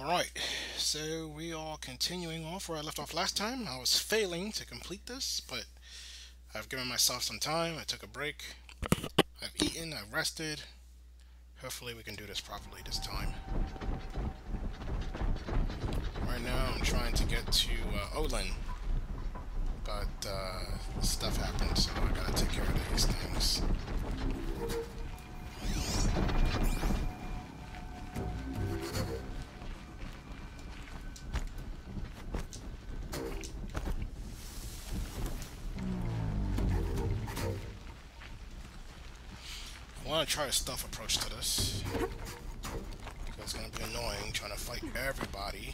Alright, so we are continuing off where I left off last time. I was failing to complete this, but I've given myself some time. I took a break. I've eaten, I've rested. Hopefully we can do this properly this time. Right now I'm trying to get to Olin, but stuff happened, so I gotta take care of these things. I want to try a stealth approach to this, because it's going to be annoying trying to fight everybody.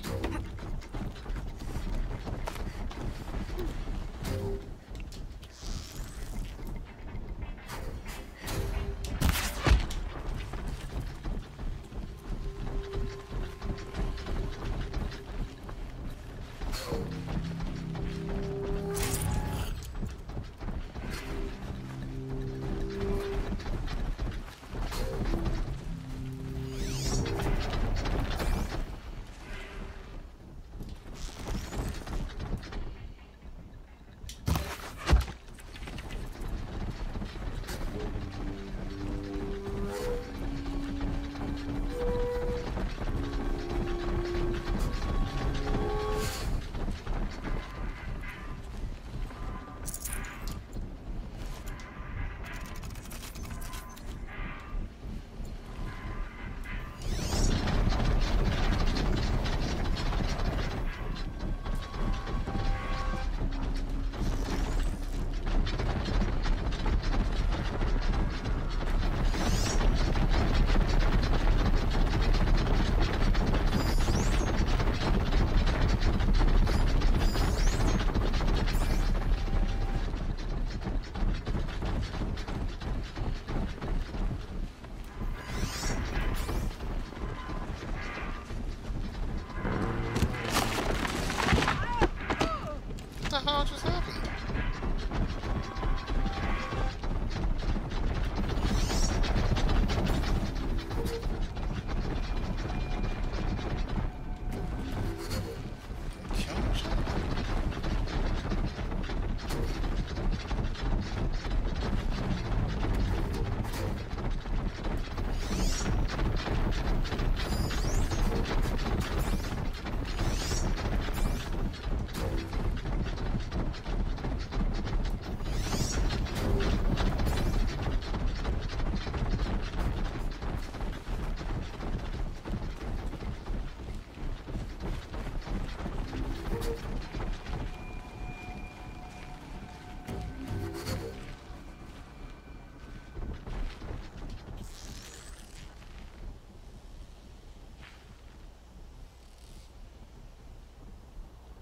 What the hell just happened?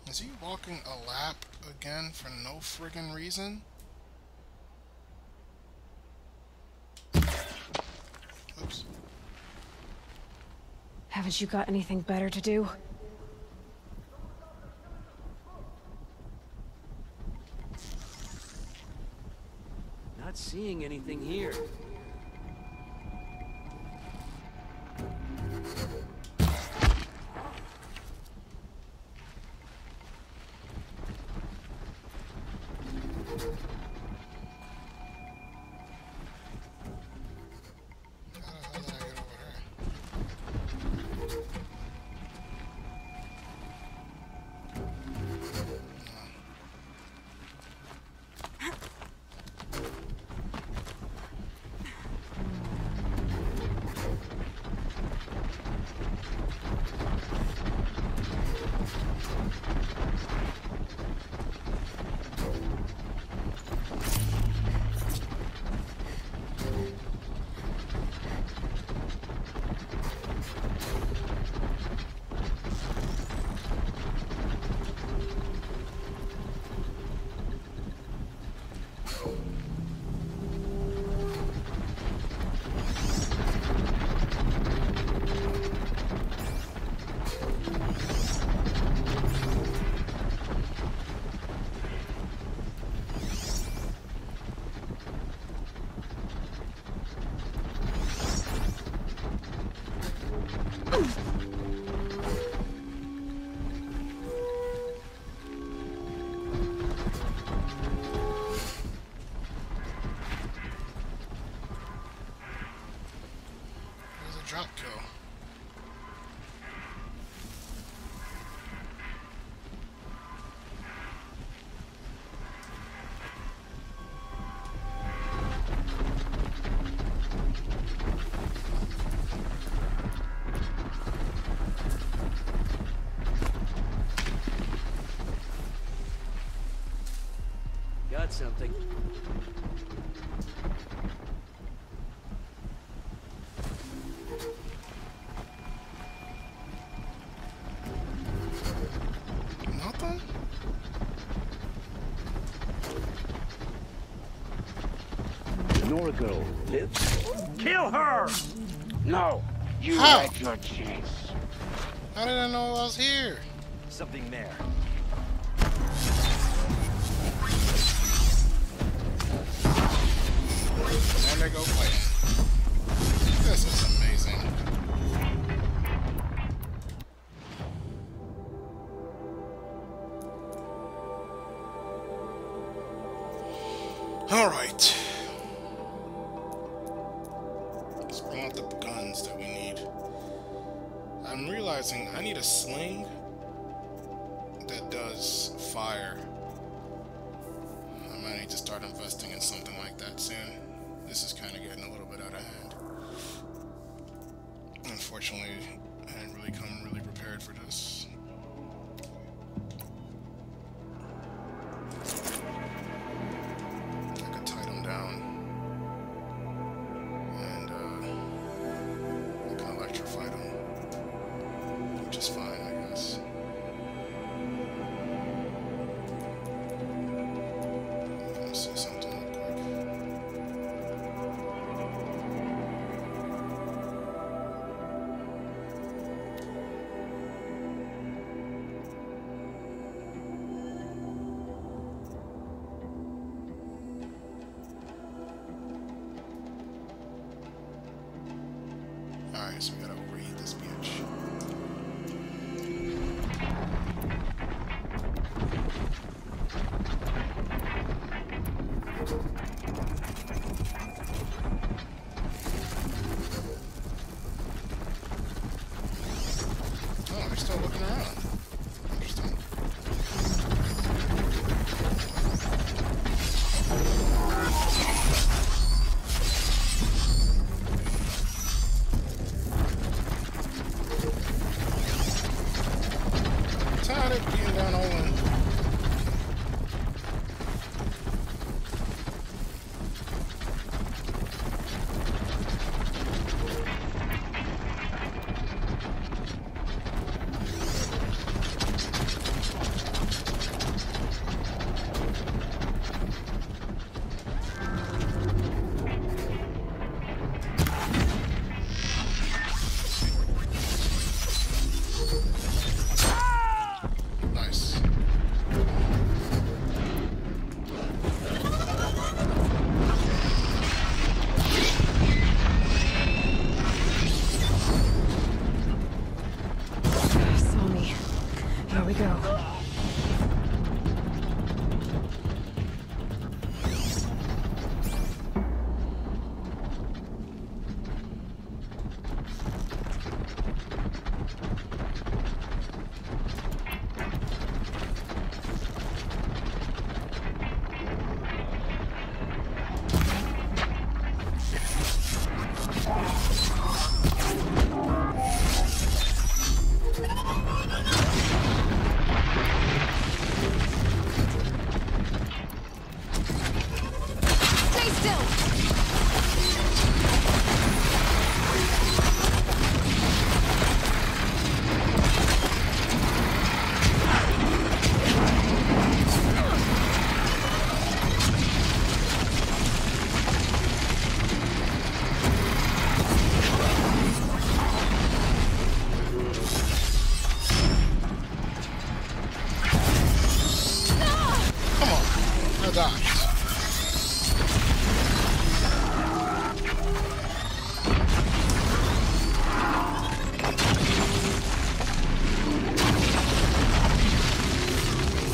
Is he walking a lap again for no friggin' reason? Oops. Haven't you got anything better to do? Not seeing anything here. There's a drop kill. Got something. Nothing? Nora girl lives. Kill her! No, you How? had your chance. How did I know I was here? Something there. And they go playing. This is amazing. Alright. Let's bring out the guns that we need. I'm realizing I need a sling that does fire. I might need to start investing in something like that soon. This is kind of getting a little bit out of hand. Unfortunately, I didn't really come really prepared for this. I could tie them down. And, I can electrify them. Which is fine, I guess. Let's see something real quick. Alright, so we gotta overheat this bitch. Oh, they're still looking around. Interesting. Tired of being down all in. Nice. Saw me. Here we go. Stay still! Come on. I died.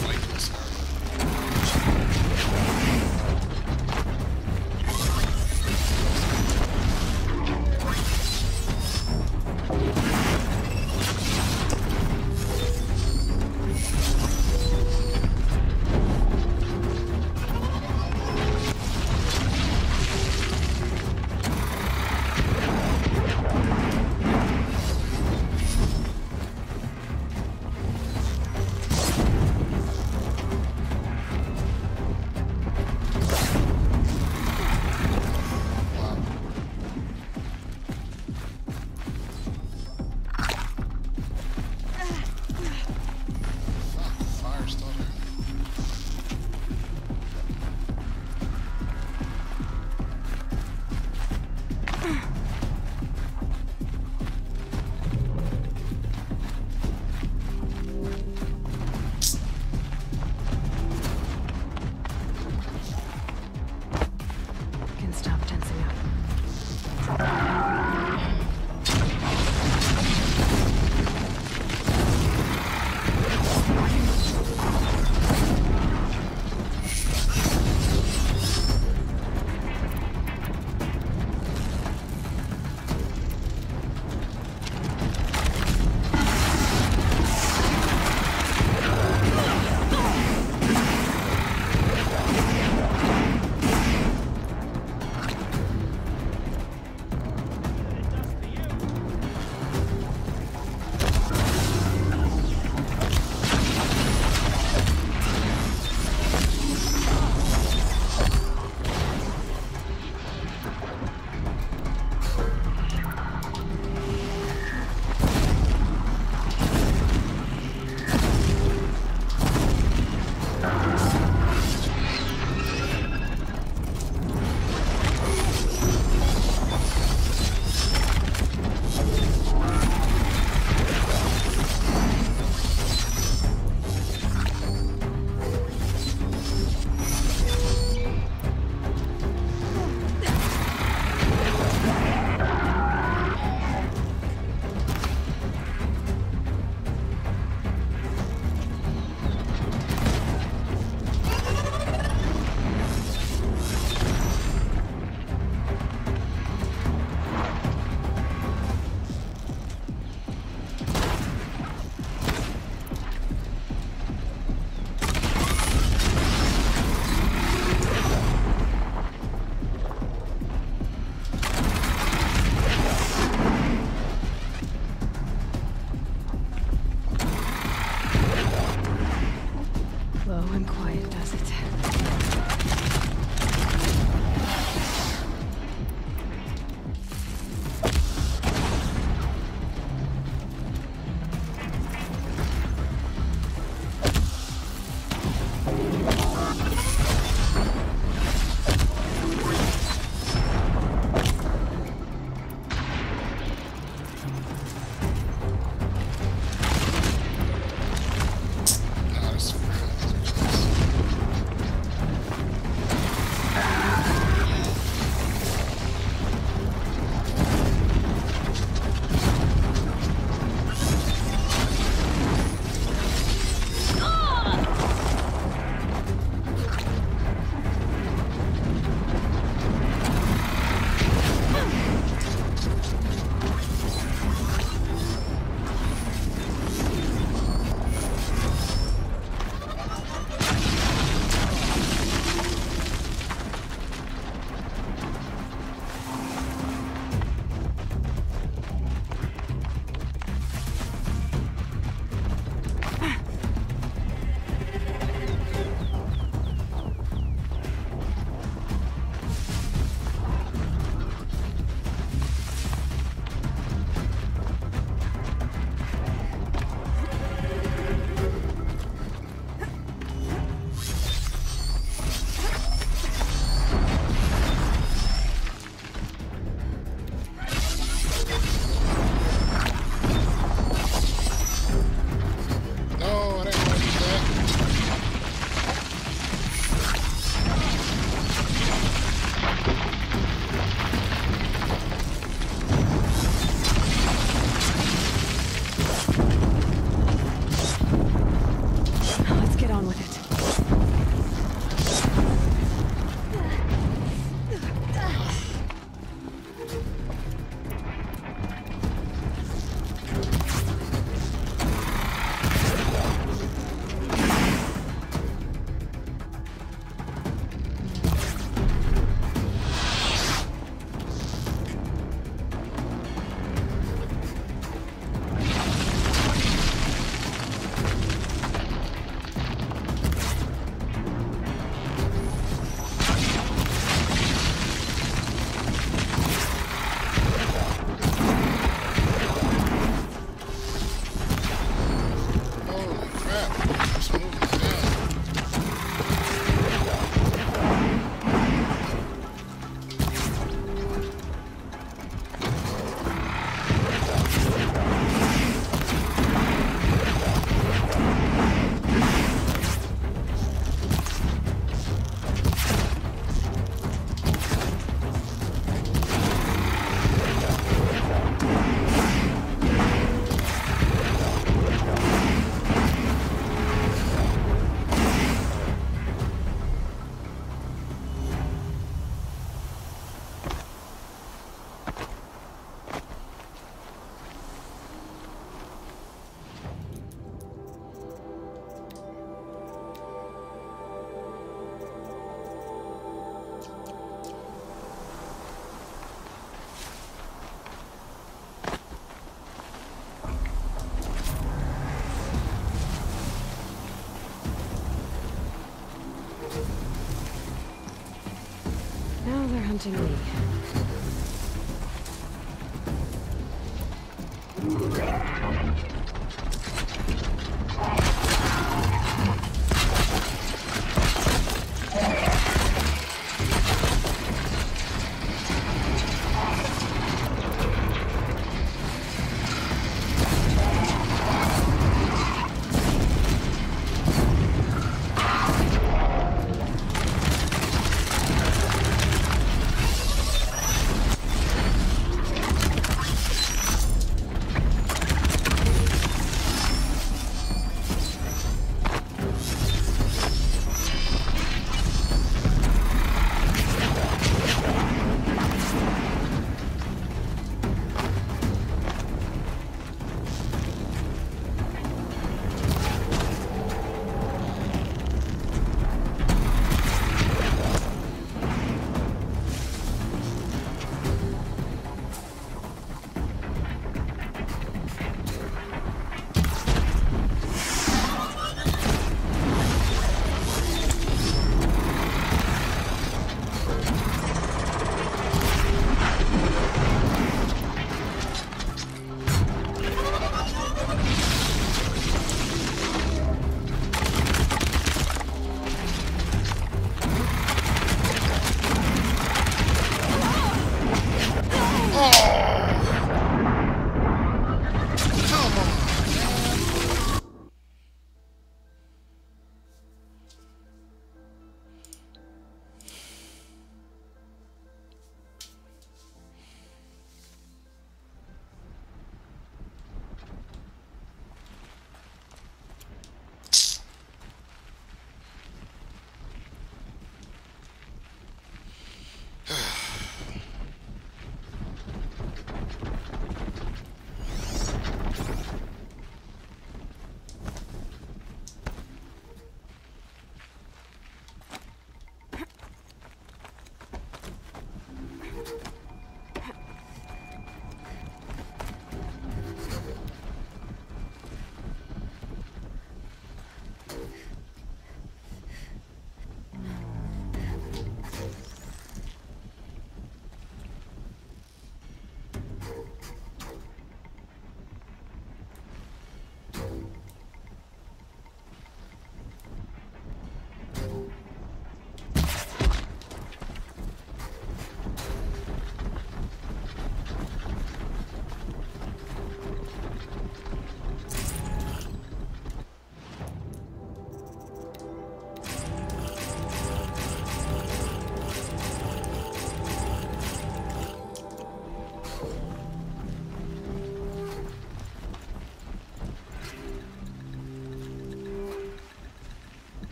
Fight this area. Quiet does it. No, this is no, I didn't want to do that. Now let's get on with it. Holy crap. Just moving down. Now they're hunting me.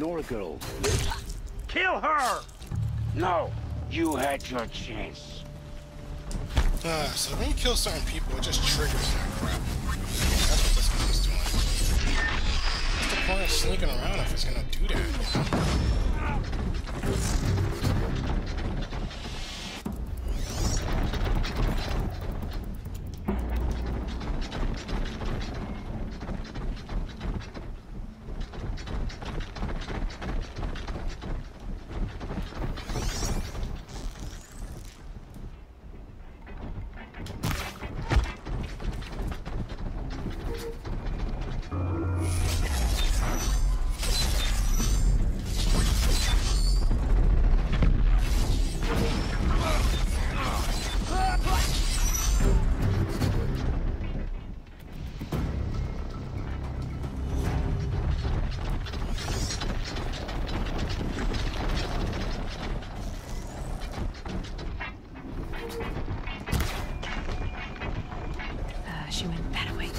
Nora girl lives? Kill her! No, you had your chance. So when you kill certain people, it just triggers that crap. That's what this gun is doing. What's the point of sneaking around if it's gonna do that, you know? She went that way.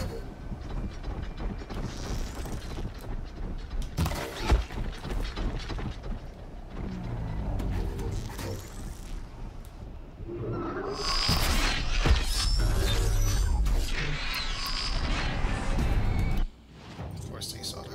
Of course they saw that.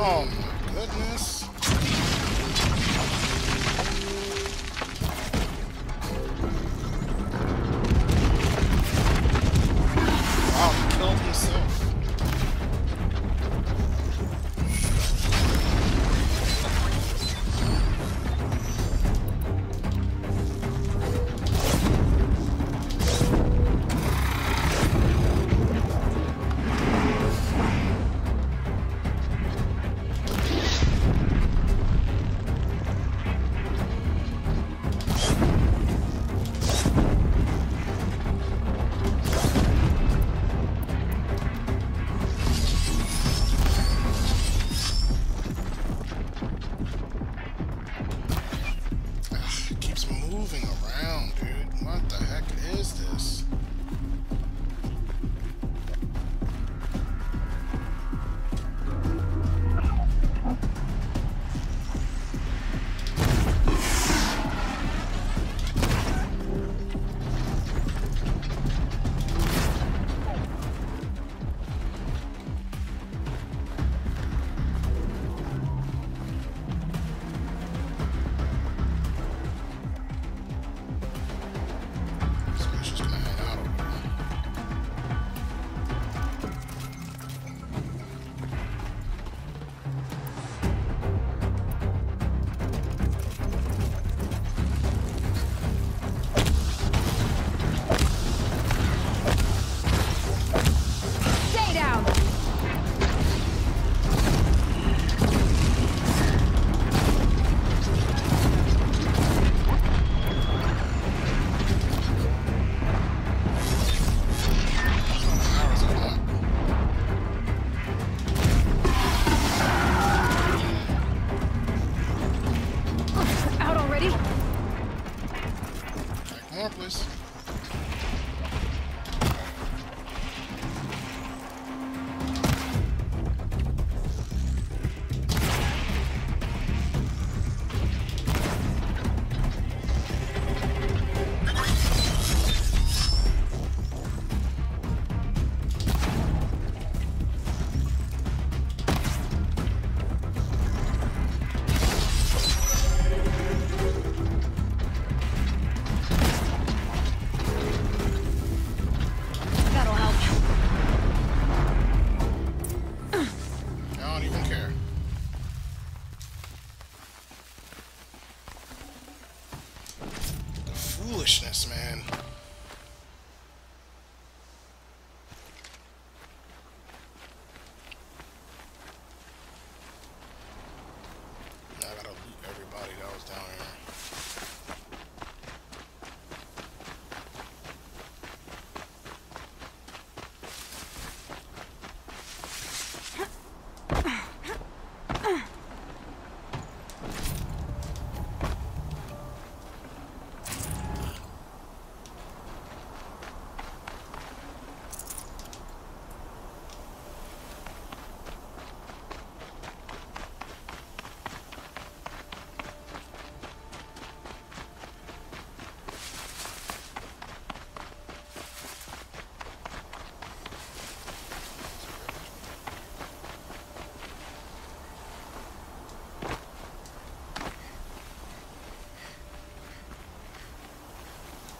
Oh my goodness. Wow, he killed himself.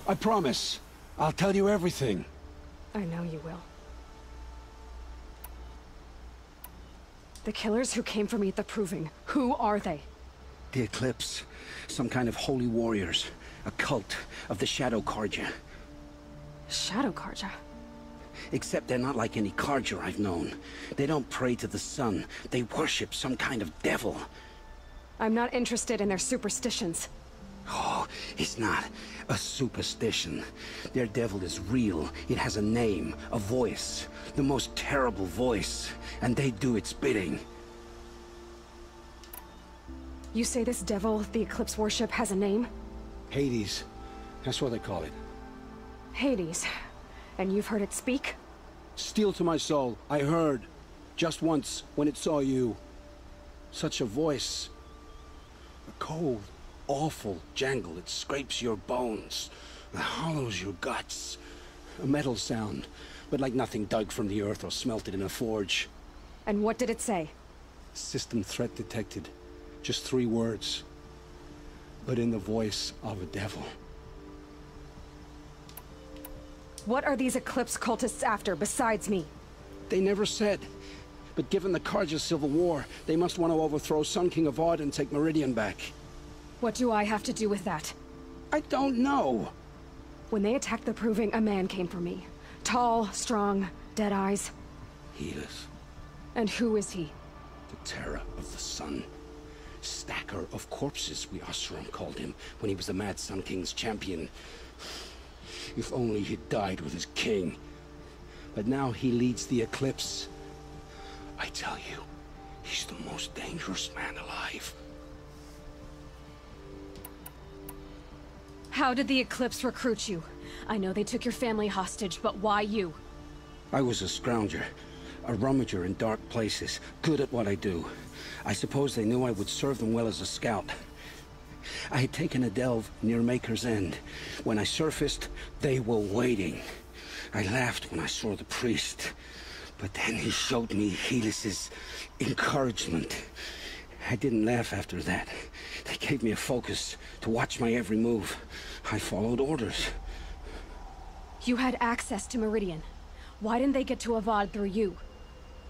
I promise. I'll tell you everything. I know you will. The killers who came for me at the Proving, who are they? The Eclipse. Some kind of holy warriors. A cult of the Shadow Carja. Shadow Carja? Except they're not like any Carja I've known. They don't pray to the sun. They worship some kind of devil. I'm not interested in their superstitions. Oh, it's not a superstition. Their devil is real. It has a name, a voice. The most terrible voice. And they do its bidding. You say this devil the Eclipse worship has a name? Hades. That's what they call it. Hades. And you've heard it speak? Steel to my soul. I heard. Just once, when it saw you. Such a voice. A cold, awful jangle. It scrapes your bones. It hollows your guts. A metal sound, but like nothing dug from the earth or smelted in a forge. And what did it say? System threat detected. Just 3 words. But in the voice of a devil. What are these Eclipse cultists after, besides me? They never said. But given the Carja civil war, they must want to overthrow Sun King of Odd and take Meridian back. What do I have to do with that? I don't know. When they attacked the Proving, a man came for me. Tall, strong, dead eyes. Healers. And who is he? The terror of the sun. Stacker of corpses, we Oseram called him, when he was the Mad Sun King's champion. If only he'd died with his king. But now he leads the Eclipse. I tell you, he's the most dangerous man alive. How did the Eclipse recruit you? I know they took your family hostage, but why you? I was a scrounger, a rummager in dark places, good at what I do. I suppose they knew I would serve them well as a scout. I had taken a delve near Maker's End. When I surfaced, they were waiting. I laughed when I saw the priest, but then he showed me Helis's encouragement. I didn't laugh after that. They gave me a focus to watch my every move. I followed orders. You had access to Meridian. Why didn't they get to Avad through you?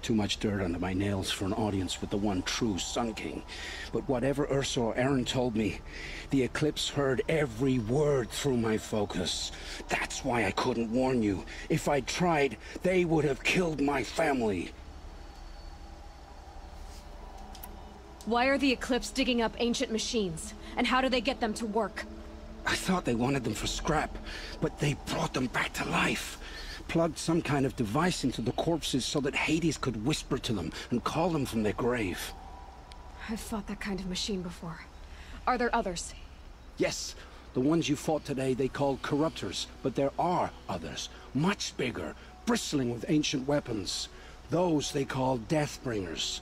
Too much dirt under my nails for an audience with the one true Sun King. But whatever Ursa or Aaron told me, the Eclipse heard every word through my focus. That's why I couldn't warn you. If I'd tried, they would have killed my family. Why are the Eclipse digging up ancient machines? And how do they get them to work? I thought they wanted them for scrap, but they brought them back to life. Plugged some kind of device into the corpses so that Hades could whisper to them and call them from their grave. I've fought that kind of machine before. Are there others? Yes, the ones you fought today they called corruptors, but there are others, much bigger, bristling with ancient weapons. Those they call Deathbringers.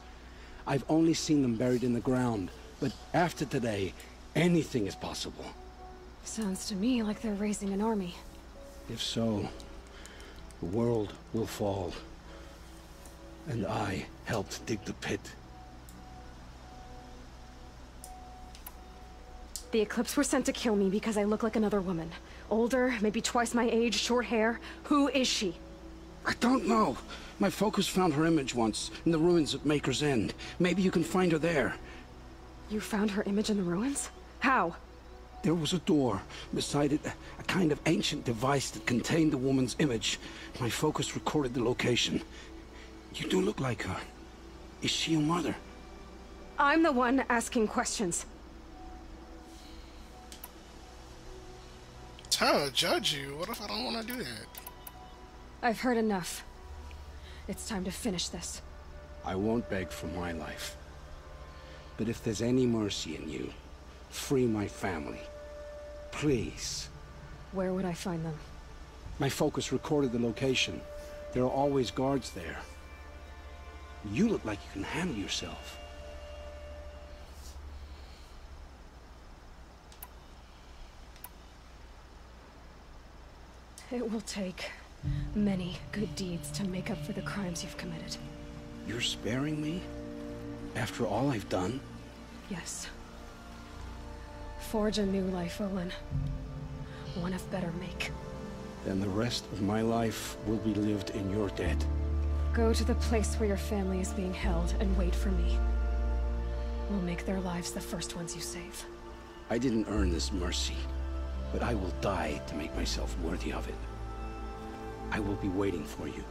I've only seen them buried in the ground, but after today, anything is possible. Sounds to me like they're raising an army. If so, the world will fall. And I helped dig the pit. The Eclipse were sent to kill me because I look like another woman. Older, maybe twice my age, short hair. Who is she? I don't know. My focus found her image once, in the ruins at Maker's End. Maybe you can find her there. You found her image in the ruins? How? There was a door. Beside it, a kind of ancient device that contained the woman's image. My focus recorded the location. You do look like her. Is she your mother? I'm the one asking questions. It's hard to judge you. What if I don't want to do that? I've heard enough. It's time to finish this. I won't beg for my life. But if there's any mercy in you, free my family. Please. Where would I find them? My focus recorded the location. There are always guards there. You look like you can handle yourself. It will take many good deeds to make up for the crimes you've committed. You're sparing me? After all I've done? Yes. Forge a new life, Olin. one of better make. Then the rest of my life will be lived in your debt. Go to the place where your family is being held and wait for me. We'll make their lives the first ones you save. I didn't earn this mercy, but I will die to make myself worthy of it. I will be waiting for you.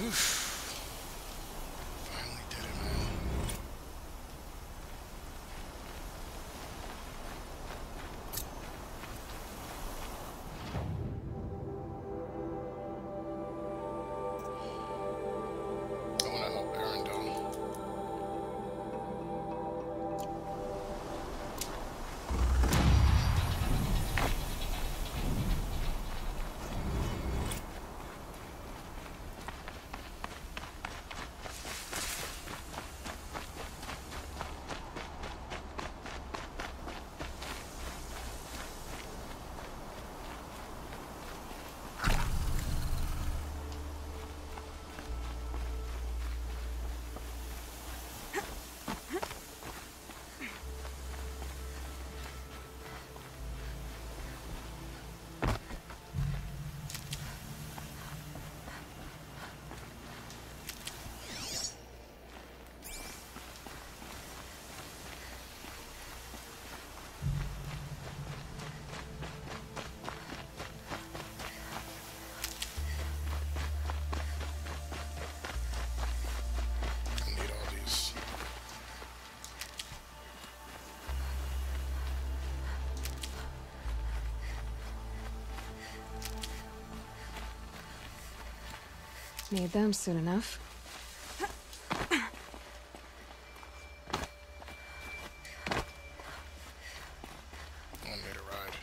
Oof. Finally did it, man. I want to help Aaron, though. I need all these. Need them soon enough. I need a ride.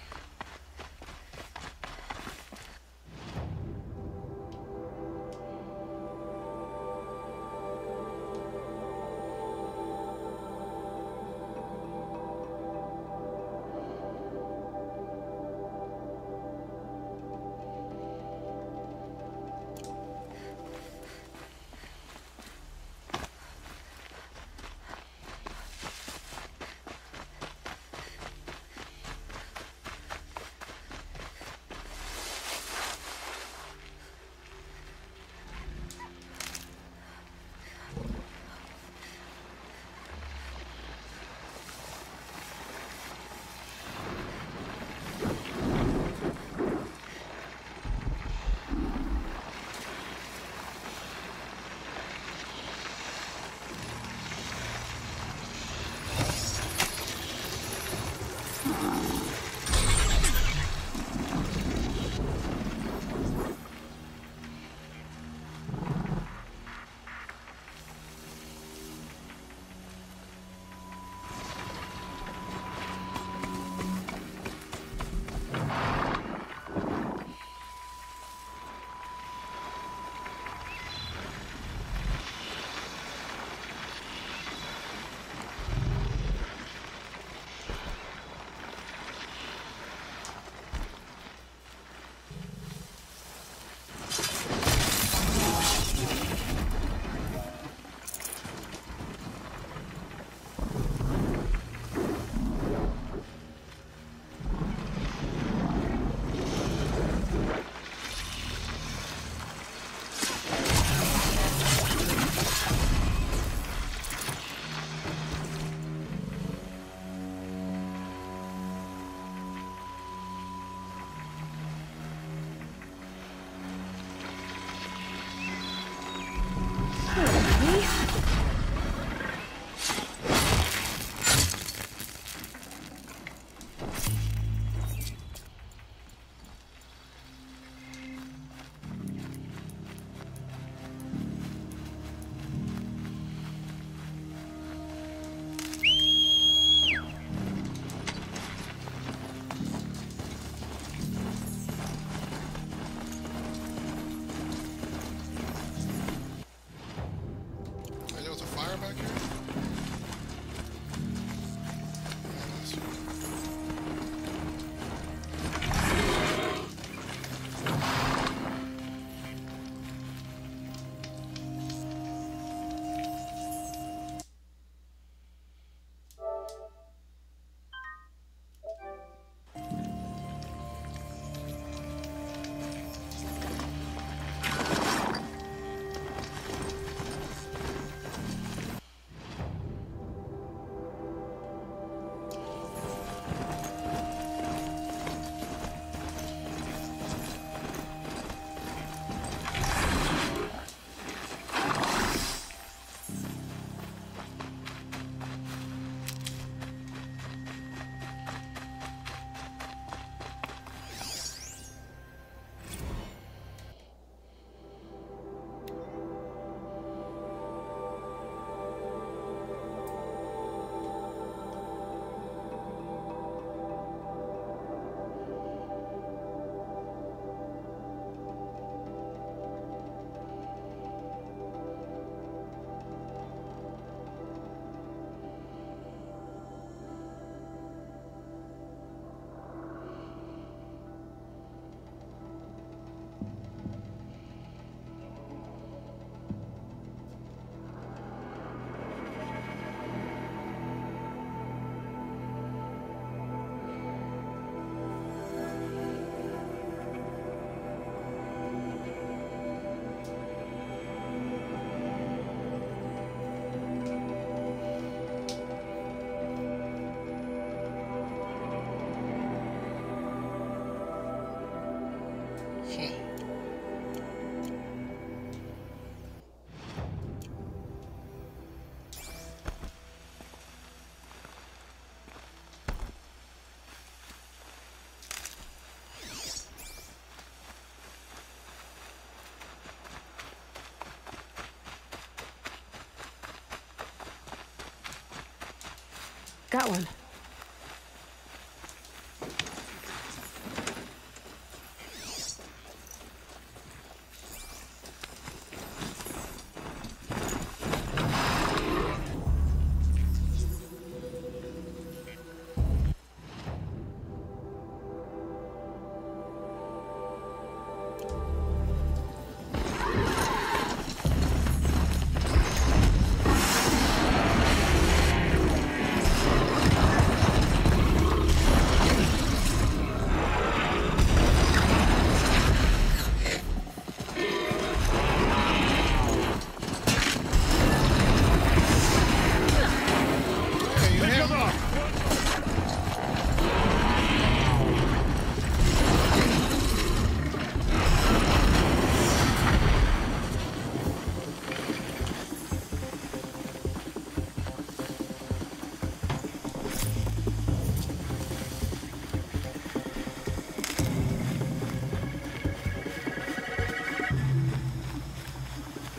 Got one.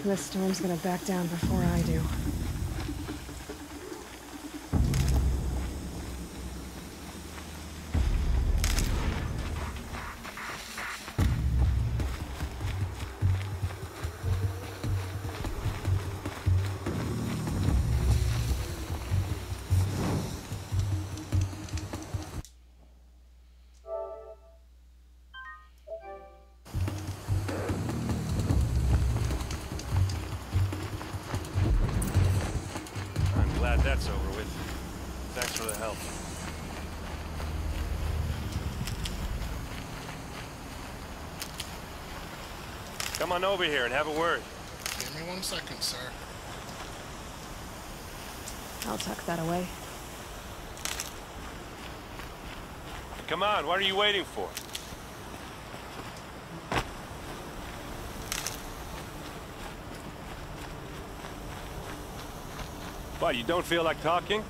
This storm's gonna back down before I do. Glad that's over with. Thanks for the help. Come on over here and have a word. Give me 1 second, sir. I'll tuck that away. Come on, what are you waiting for? What, you don't feel like talking?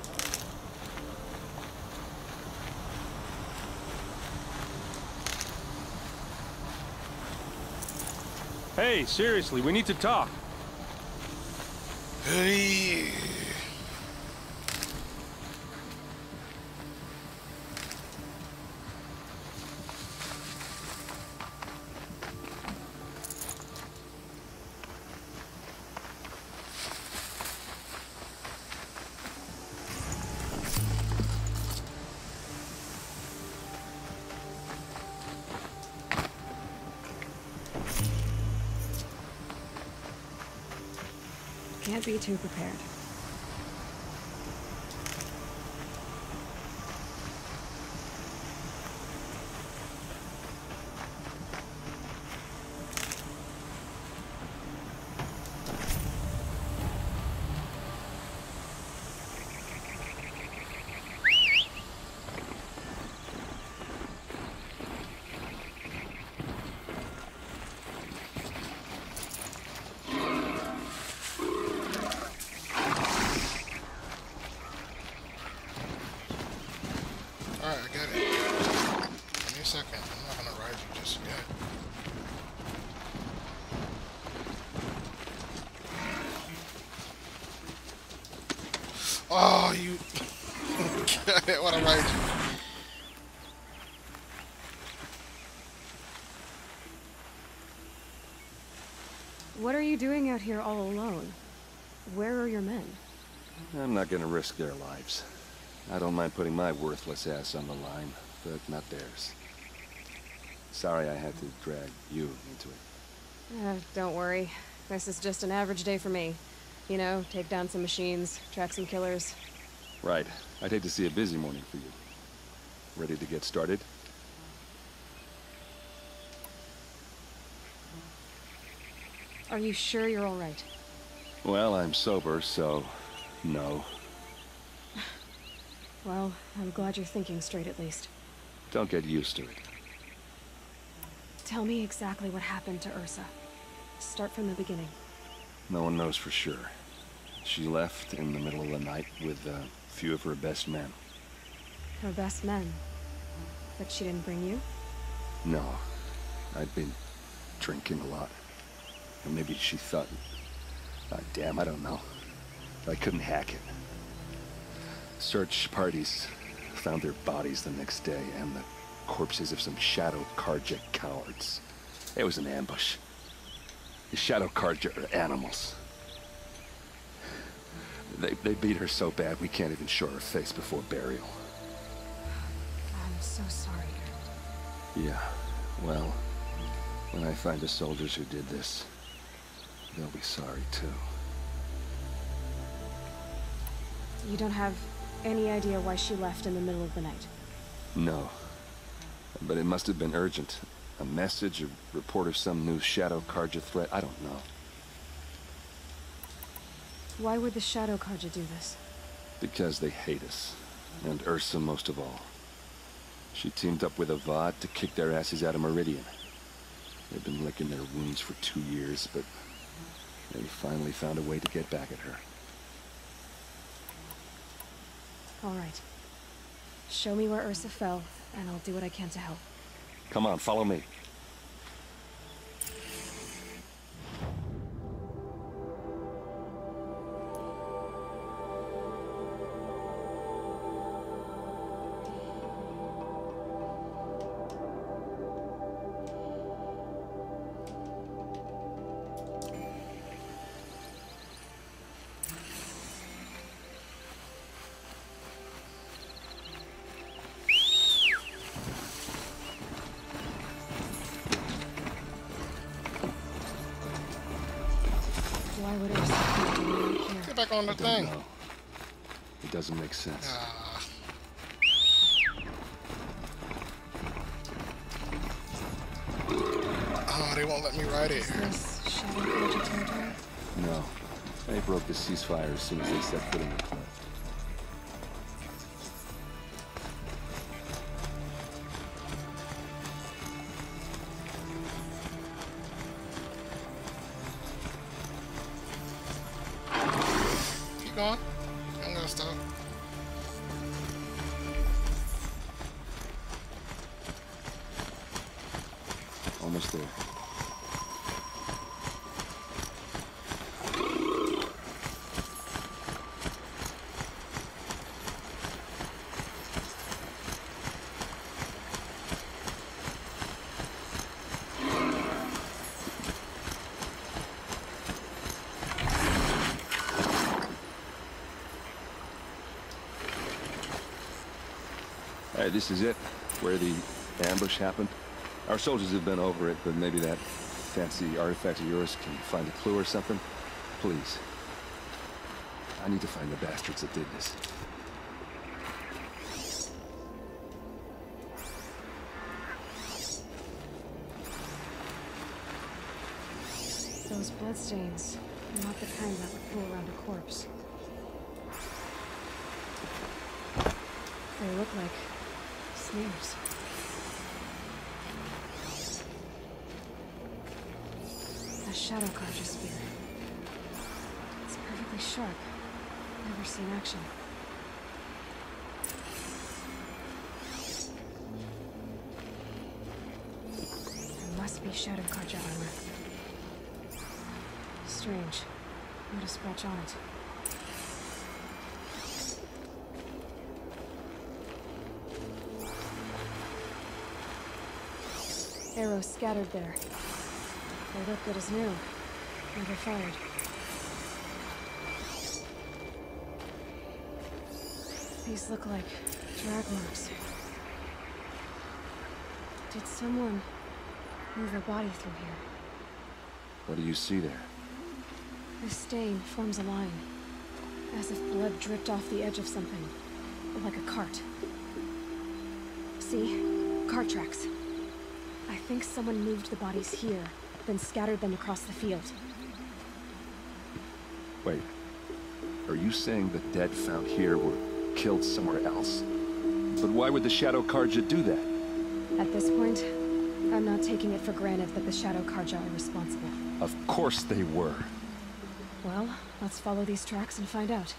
Hey, seriously, we need to talk. Hey. Can't be too prepared. Alright, I got it. Give me a second. I'm not gonna ride you just yet. Oh, you... I wanna ride you. What are you doing out here all alone? Where are your men? I'm not gonna risk their lives. I don't mind putting my worthless ass on the line, but not theirs. Sorry I had to drag you into it. Don't worry. This is just an average day for me. You know, take down some machines, track some killers. Right. I'd hate to see a busy morning for you. Ready to get started? Are you sure you're all right? Well, I'm sober, so... no. Well, I'm glad you're thinking straight at least. Don't get used to it. Tell me exactly what happened to Ursa. Start from the beginning. No one knows for sure. She left in the middle of the night with a few of her best men. Her best men? But she didn't bring you? No. I'd been drinking a lot. Or maybe she thought... damn, I don't know. I couldn't hack it. Search parties found their bodies the next day and the corpses of some Shadow Karja cowards. It was an ambush. The Shadow Karja are animals. They beat her so bad we can't even show her face before burial. I'm so sorry. Yeah, well, when I find the soldiers who did this, they'll be sorry too. You don't have any idea why she left in the middle of the night? No. But it must have been urgent. A message, a report of some new Shadow Karja threat, I don't know. Why would the Shadow Karja do this? Because they hate us. And Ursa most of all. She teamed up with Avad to kick their asses out of Meridian. They've been licking their wounds for 2 years, but they finally found a way to get back at her. All right. Show me where Ursa fell, and I'll do what I can to help. Come on, follow me. Why would Ursa be doing it here? Get back on the I don't thing. know. It doesn't make sense. Oh, they won't let me ride it Is here. this Shadow Karja territory? No. They broke the ceasefire as soon as they set foot in the cliff. Keep going. I'm gonna stop. Almost there. Hey, this is it, where the ambush happened. Our soldiers have been over it, but maybe that fancy artifact of yours can find a clue or something? Please. I need to find the bastards that did this. Those bloodstains are not the kind that would pool around a corpse. They look like smears. A Shadow Karja spear. It's perfectly sharp. Never seen action. There must be Shadow Karja armor. Strange. Not a scratch on it. Arrows scattered there. They look good as new. Never fired. These look like drag marks. Did someone move a body through here? What do you see there? The stain forms a line, as if blood dripped off the edge of something, like a cart. See? Cart tracks. I think someone moved the bodies here, then scattered them across the field. Wait. Are you saying the dead found here were killed somewhere else? But why would the Shadow Karja do that? At this point, I'm not taking it for granted that the Shadow Karja are responsible. Of course they were. Well, let's follow these tracks and find out.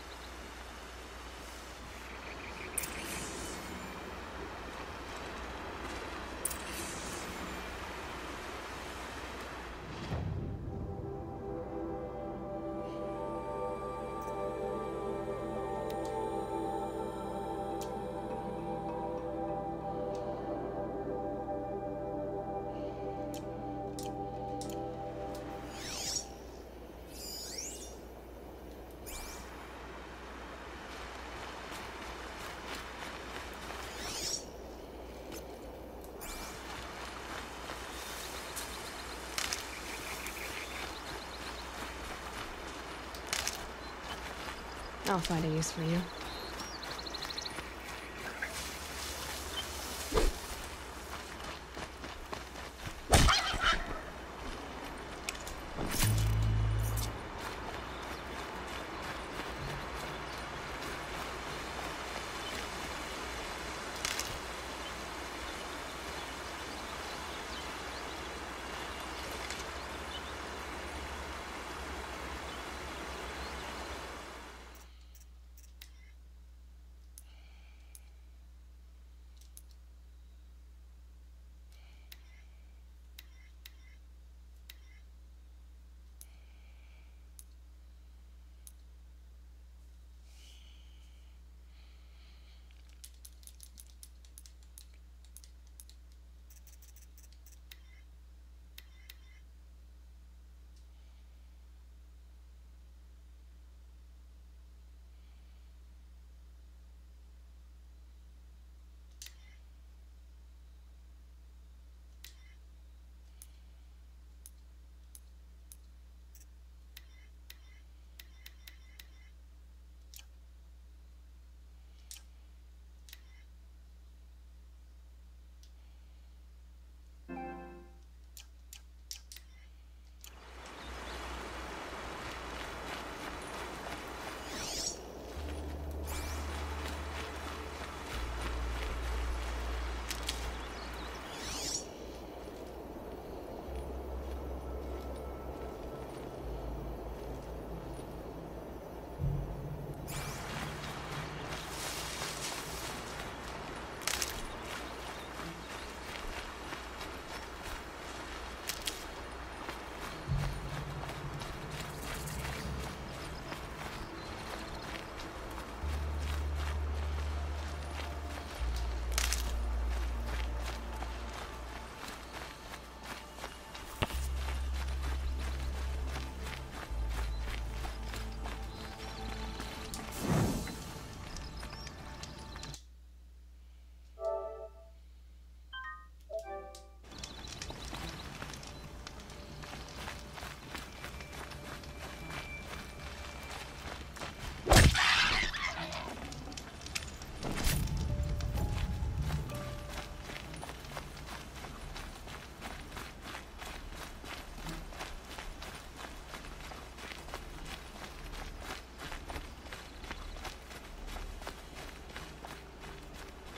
I'll find a use for you.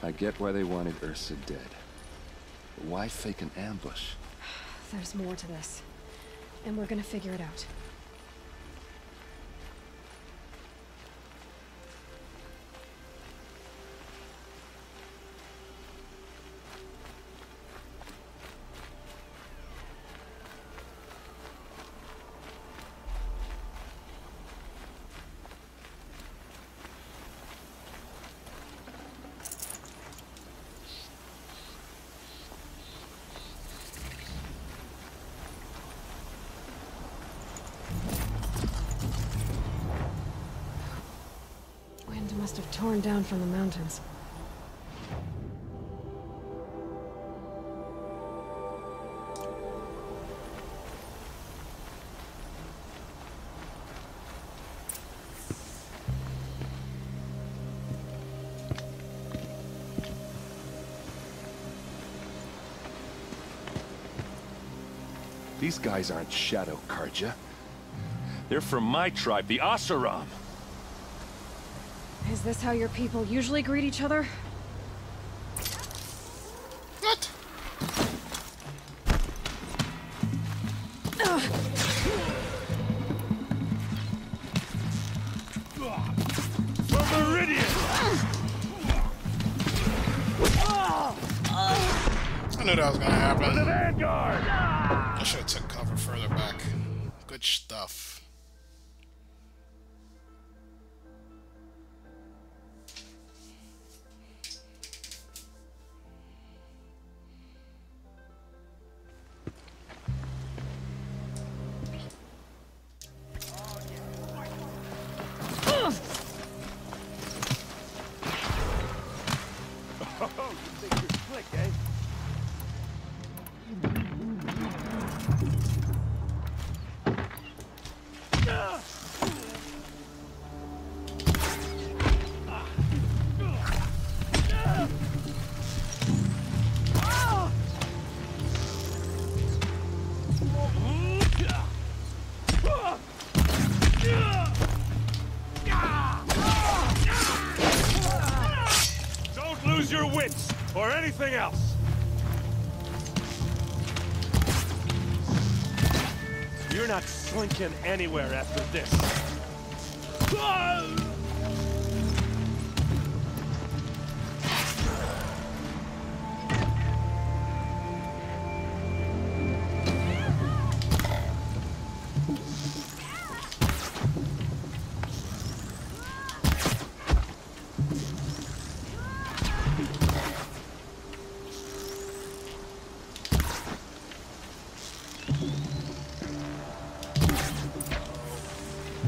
I get why they wanted Ursa dead. But why fake an ambush? There's more to this. And we're gonna figure it out. Must have torn down from the mountains. These guys aren't Shadow Karja. They're from my tribe, the Asaram. Is this how your people usually greet each other? What? I knew that was gonna happen. The Vanguard! I should have took cover further back. Good stuff. anything else. You're not slinking anywhere after this.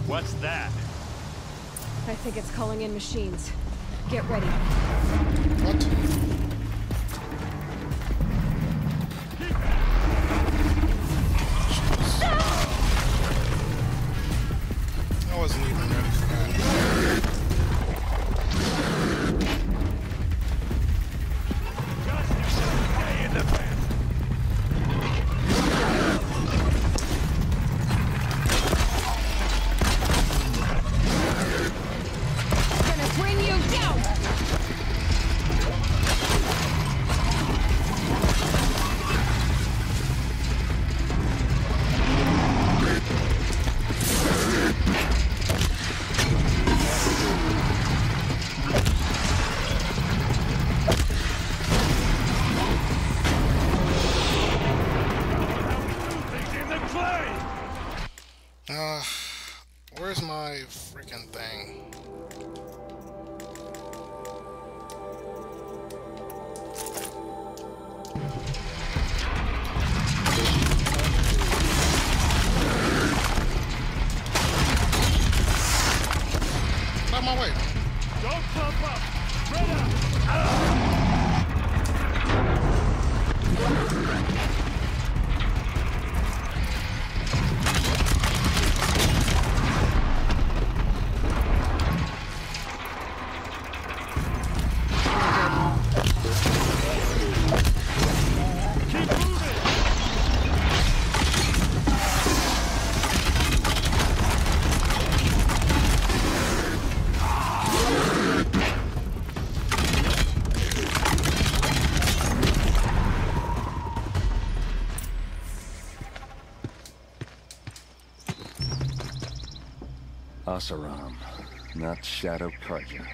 What's that? I think it's calling in machines. Get ready. What? I wasn't even ready for that. Stay in the van. Gonna bring you down! In the clay! Where's my freaking thing? Out my way. Don't clump up! Straight up! Keep moving! Asaram, not Shadow Karja.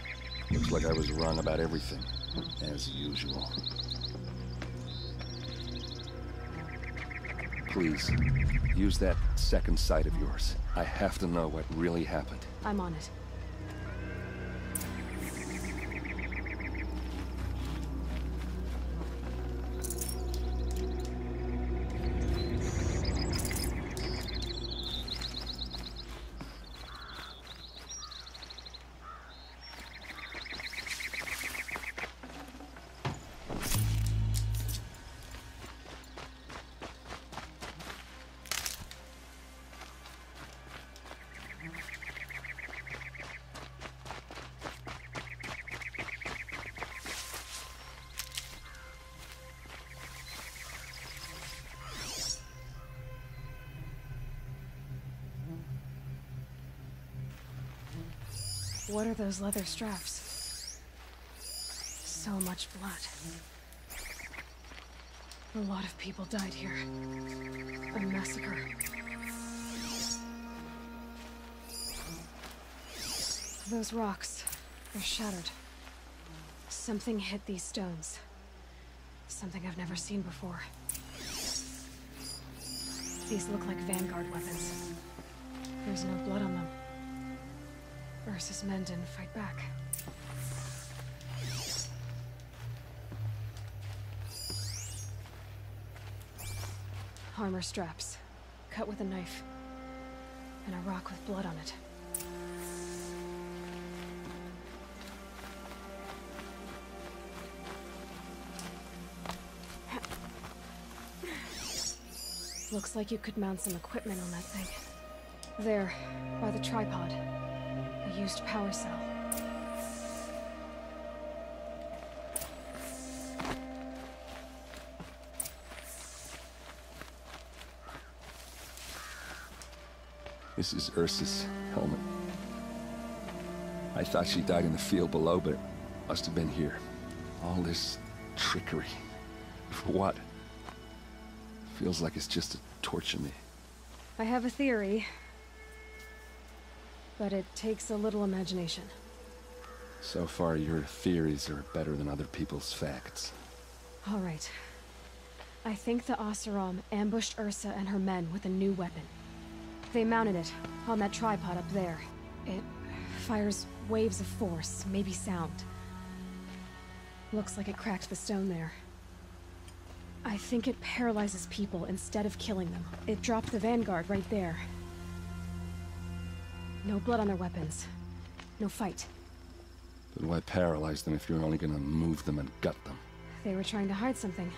Looks like I was wrong about everything, as usual. Please, use that second sight of yours. I have to know what really happened. I'm on it. What are those leather straps? So much blood. A lot of people died here. A massacre. Those rocks, they're shattered. Something hit these stones. Something I've never seen before. These look like vanguard weapons. There's no blood on them. Ursa's men didn't fight back. Armor straps, cut with a knife, and a rock with blood on it. Looks like you could mount some equipment on that thing. There, by the tripod. A used power cell. This is Ursa's helmet. I thought she died in the field below, but it must have been here. All this Trickery. For what? Feels like it's just to torture me. I have a theory, but it takes a little imagination. So far, your theories are better than other people's facts. All right. I think the Oseram ambushed Ursa and her men with a new weapon. They mounted it on that tripod up there. It fires waves of force, maybe sound. Looks like it cracked the stone there. I think it paralyzes people instead of killing them. It dropped the vanguard right there. No blood on their weapons. No fight. Then why paralyze them if you're only gonna move them and gut them? They were trying to hide something.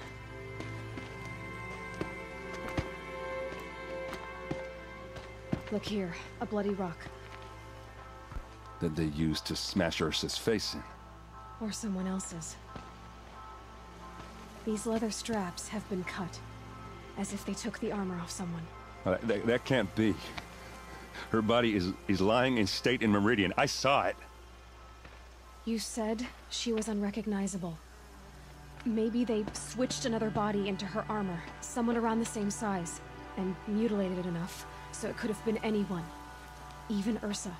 Look here, a bloody rock. That they used to smash Ursa's face in. Or someone else's. These leather straps have been cut, as if they took the armor off someone. That can't be. Her body is lying in state in Meridian. I saw it. You said she was unrecognizable. Maybe they switched another body into her armor, someone around the same size, and mutilated it enough, so it could have been anyone. Even Ursa.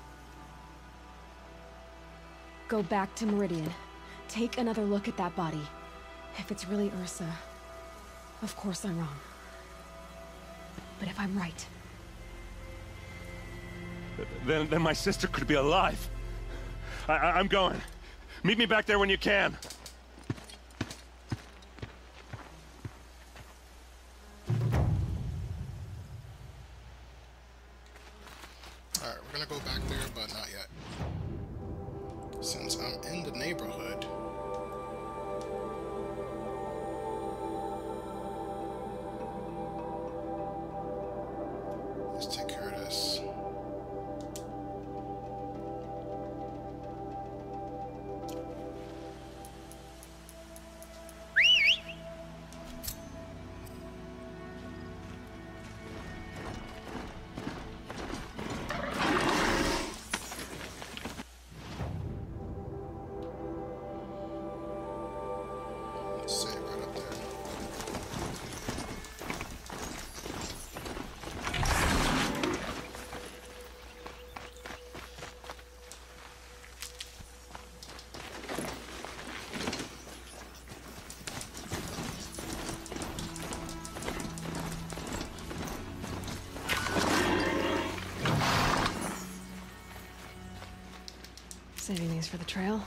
Go back to Meridian. Take another look at that body. If it's really Ursa, of course I'm wrong. But if I'm right... Then my sister could be alive. I'm going. Meet me back there when you can. Alright, we're gonna go back there, but not yet. Since I'm in the neighborhood... let's take care of this. Save right up there. Saving these for the trail.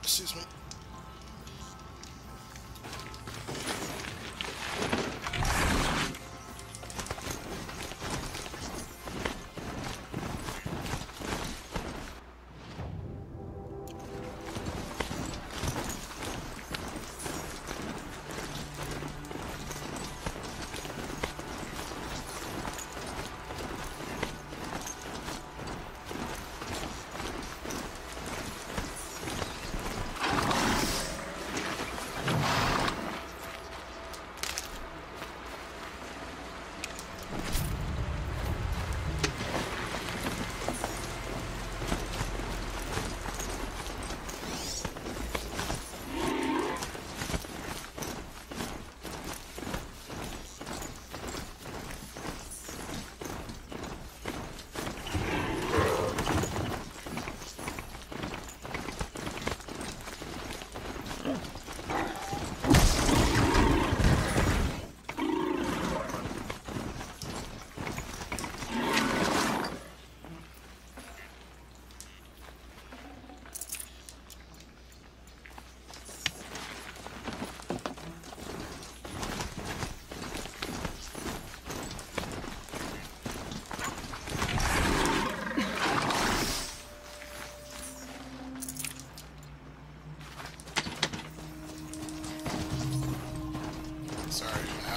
Excuse me.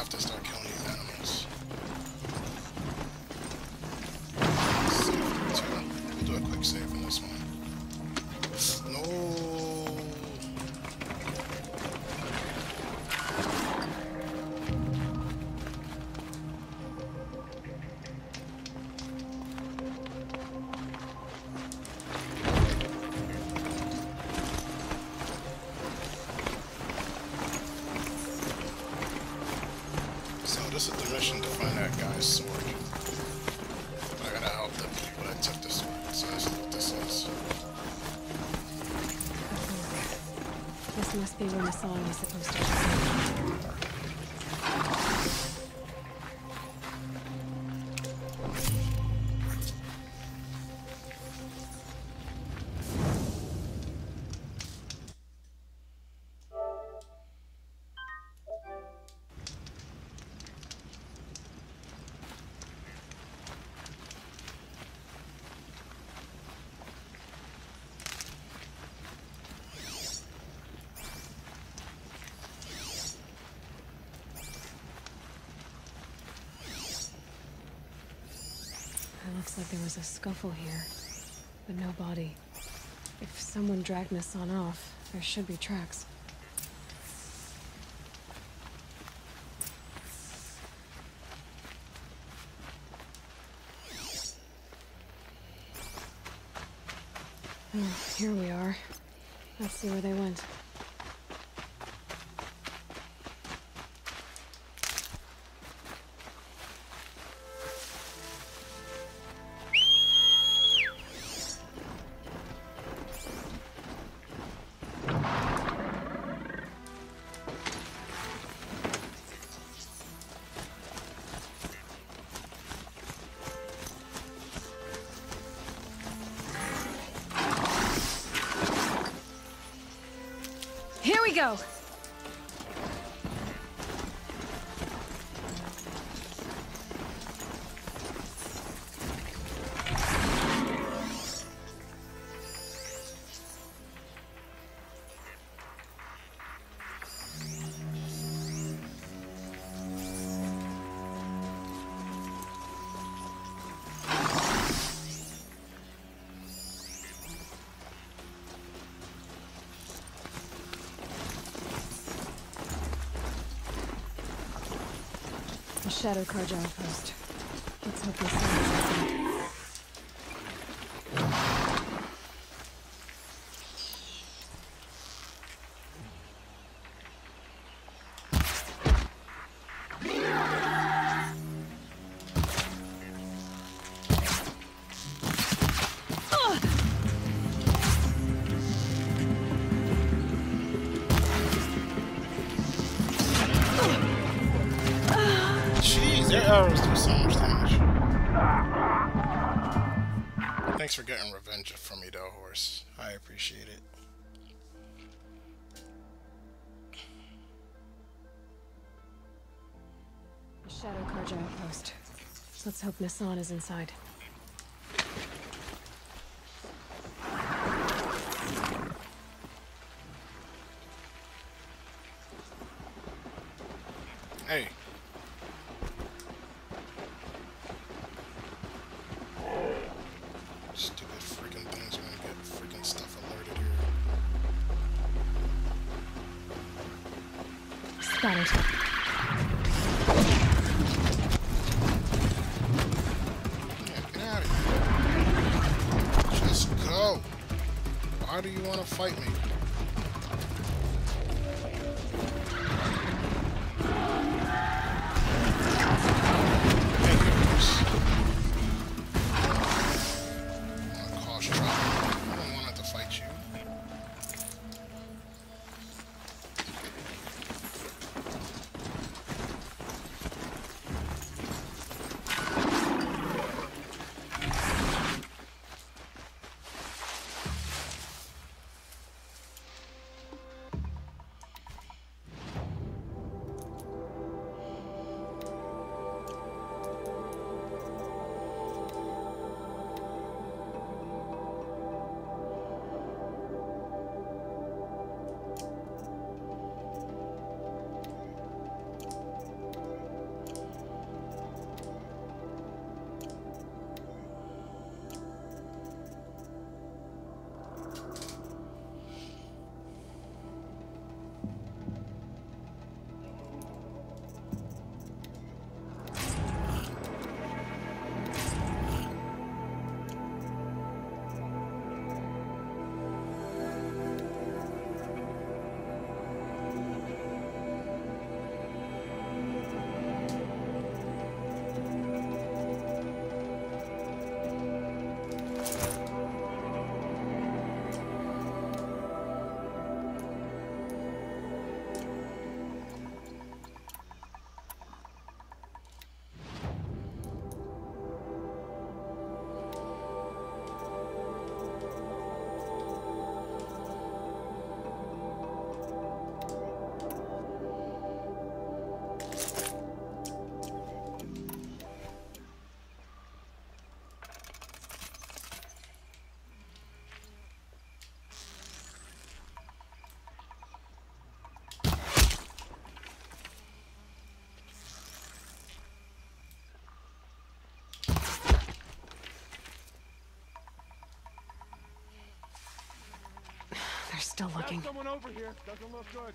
have to start killing these animals. Save too. We'll do a quick save in this one. No. So this is the mission to find that guy's sword. I gotta help the people that took the sword. So this is what this is. This must be where Masson was supposed to be. It looks like there was a scuffle here, but no body. If someone dragged Masson off, there should be tracks. Oh, here we are. Let's see where they went. Here we go! The Shadow Carja outpost. Let's hope this is open. Jeez, their arrows do so much damage. Thanks for getting revenge from me, though, horse. I appreciate it. The Shadow Carja outpost. Let's hope Masson is inside. Hey. Stupid freaking things are gonna get freaking stuff alerted here. Got it. Yeah, get out of here. Just go. Why do you want to fight me? Thank you, horse. Cause trouble. I don't want to fight you. still looking. Someone over here. Doesn't look good.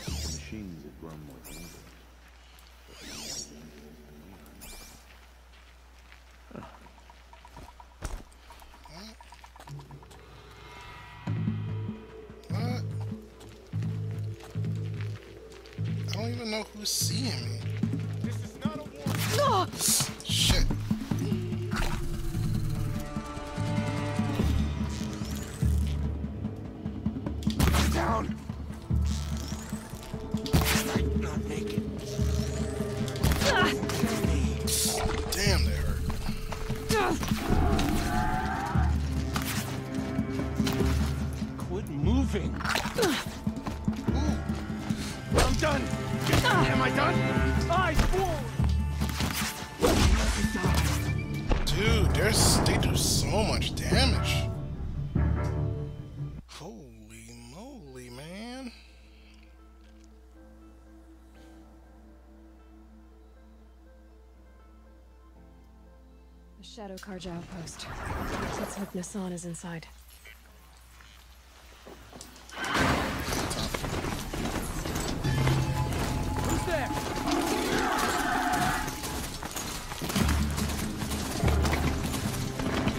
Machines have grown more dangerous. What? I don't even know who's seeing me. This is not a war. No! Shit. Down. Not naked. Damn, they hurt. Quit moving. Ooh. I'm done. Am I done? Eyes forward. Dude, they do so much damage. Holy moly, man. The Shadow Karja outpost. Let's hope Nassan is inside. Who's there?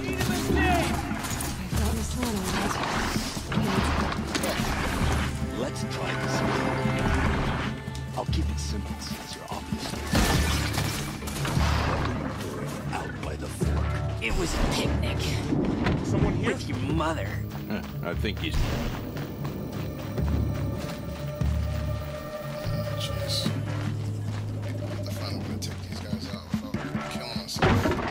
Need him in name. They've got Nassan all right. Let's try this again. I'll keep it simple since you're obviously out by the fork. It was a picnic Someone here? with your mother. I think he's... Jeez. I have to find a way to take these guys out without killing myself.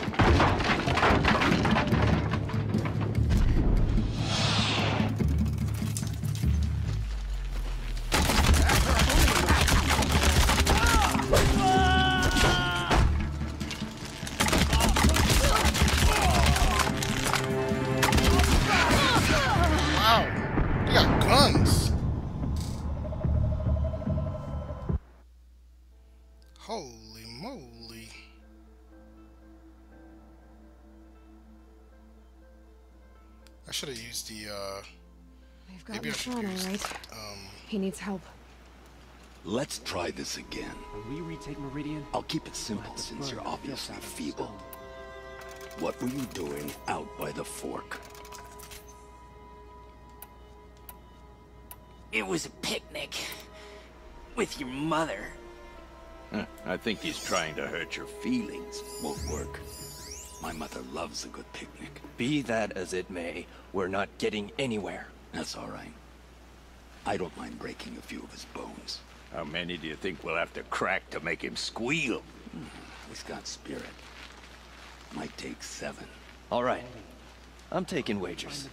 Wow, they got guns. Holy moly. I should have used the, They've got maybe I should Nassan use, all right. He needs help. Let's try this again. When we retake Meridian, I'll keep it simple since you're obviously feeble. What were you doing out by the fork? it was a picnic with your mother. I think he's trying to hurt your feelings. Won't work. My mother loves a good picnic. Be that as it may, we're not getting anywhere. That's all right. I don't mind breaking a few of his bones. How many do you think we'll have to crack to make him squeal? He's got spirit. Might take 7. All right. I'm taking wagers.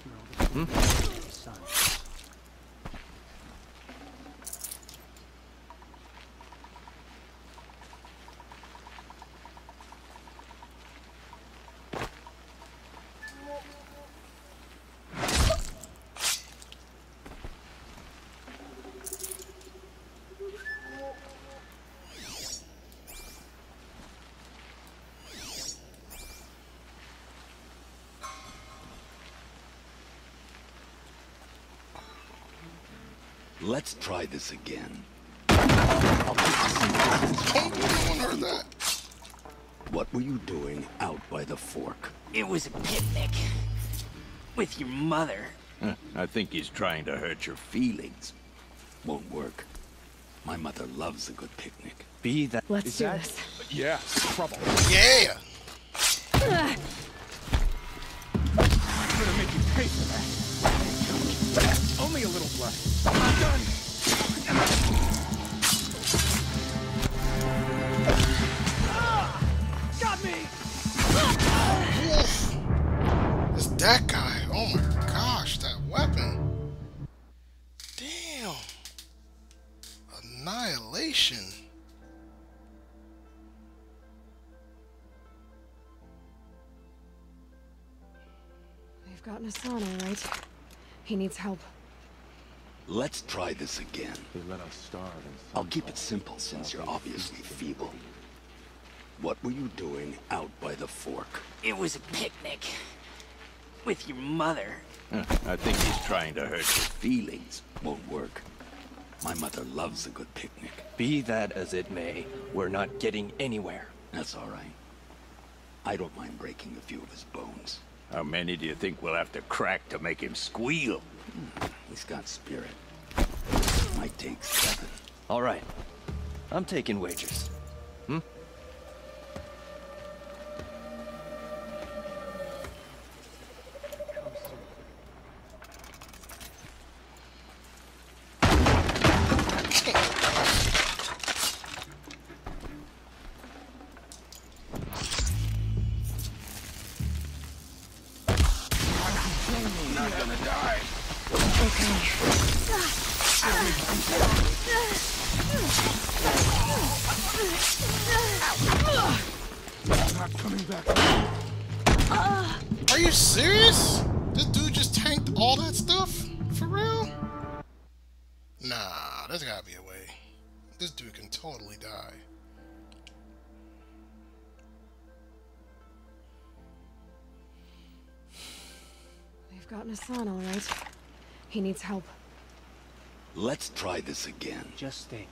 Let's try this again. Anyone heard that? What were you doing out by the fork? It was a picnic. With your mother. I think he's trying to hurt your feelings. Won't work. My mother loves a good picnic. Be that. Let's do this. Yeah, trouble. Yeah. I'm gonna make you pay for that. Only a little blood. I'm done. Got me! It's that guy. Oh my gosh, that weapon. Damn. Annihilation. They've gotten Hassan, all right. He needs help. Let's try this again. They let us starve and I'll keep it simple since you're obviously feeble. What were you doing out by the fork? It was a picnic. With your mother. I think he's trying to hurt your feelings. Won't work. My mother loves a good picnic. Be that as it may, we're not getting anywhere. That's all right. I don't mind breaking a few of his bones. How many do you think we'll have to crack to make him squeal? He's got spirit. Might take 7. All right. I'm taking wagers. Are you serious? This dude just tanked all that stuff? For real? Nah, there's gotta be a way. This dude can totally die. They've gotten Hassan, all right. He needs help. Let's try this again. Just think.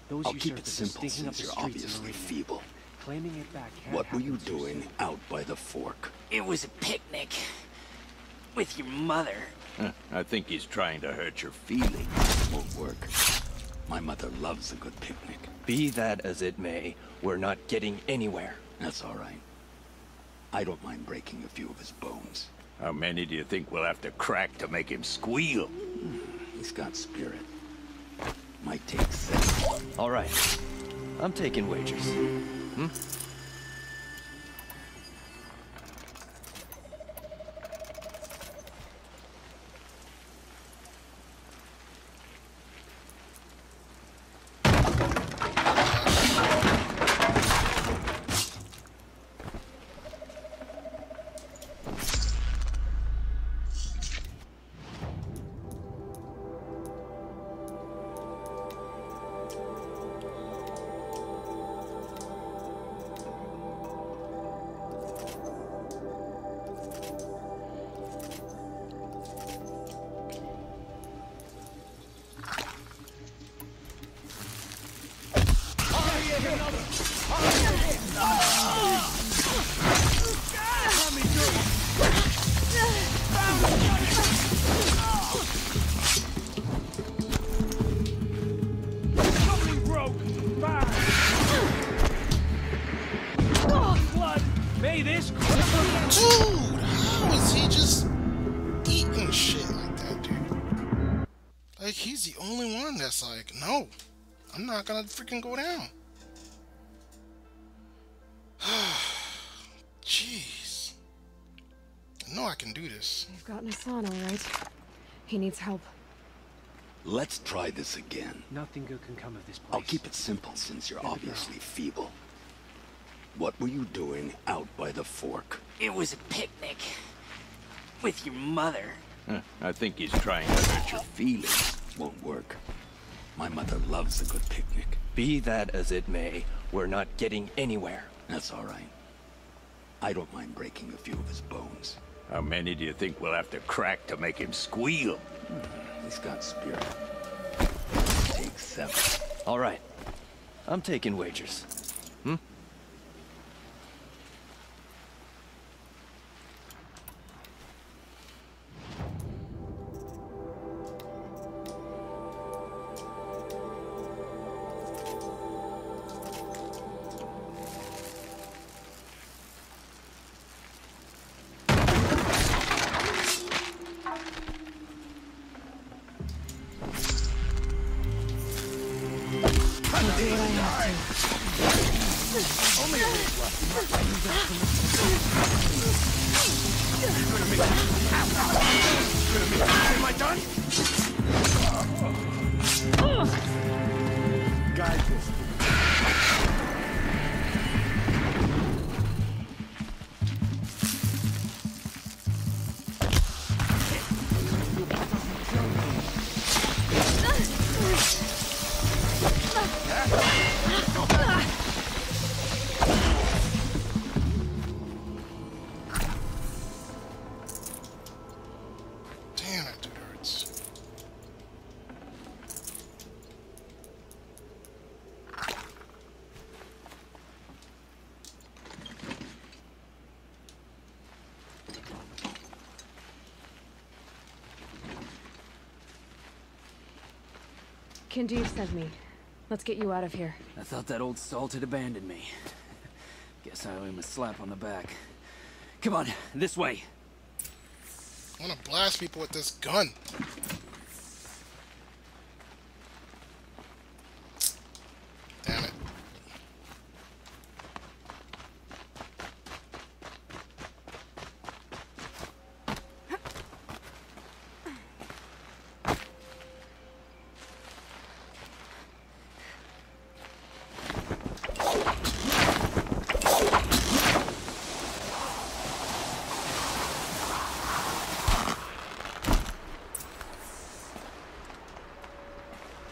Those I'll keep it simple stinking up since the you're streets of obviously Meridian. feeble. Claiming it back can't What were you happen too doing soon. out by the fork? It was a picnic. With your mother. I think he's trying to hurt your feelings. Won't work. My mother loves a good picnic. Be that as it may, we're not getting anywhere. That's all right. I don't mind breaking a few of his bones. How many do you think we'll have to crack to make him squeal? He's got spirit. Might take 7. All right. I'm taking wagers. Something broke! Fire! Blood! May this Dude, how is he just eating shit like that, dude? Like, he's the only one that's like, no, I'm not gonna freaking go down. can do this. You've gotten Hassan, all right. He needs help. Let's try this again. Nothing good can come of this place. I'll keep it simple since you're obviously feeble. What were you doing out by the fork? It was a picnic. With your mother. I think he's trying to hurt your Feelings won't work. My mother loves a good picnic. Be that as it may, we're not getting anywhere. That's all right. I don't mind breaking a few of his bones. How many do you think we'll have to crack to make him squeal? He's got spirit. Take 7. All right. I'm taking wagers. Am I done? Guide this. Damn, that dude hurts. Kindev sent me. Let's get you out of here. I thought that old salt had abandoned me. Guess I owe him a slap on the back. Come on, this way. I want to blast people with this gun. Damn it.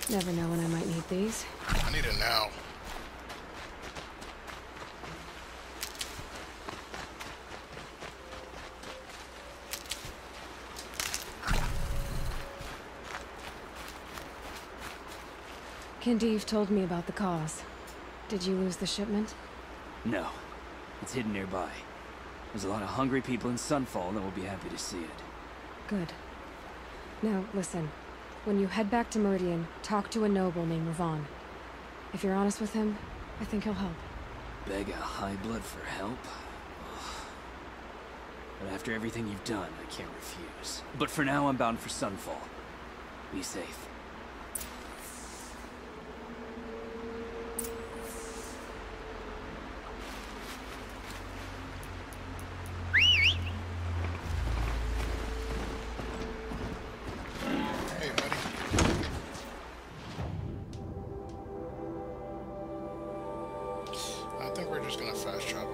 Never know when I might need these. I need it now. Kindev told me about the cause. Did you lose the shipment? No. It's hidden nearby. There's a lot of hungry people in Sunfall that will be happy to see it. Good. Now, listen. When you head back to Meridian, talk to a noble named Ravon. If you're honest with him, I think he'll help. Beg a high blood for help? Ugh. But after everything you've done, I can't refuse. But for now, I'm bound for Sunfall. Be safe. Hey, buddy. I think we're just gonna fast travel.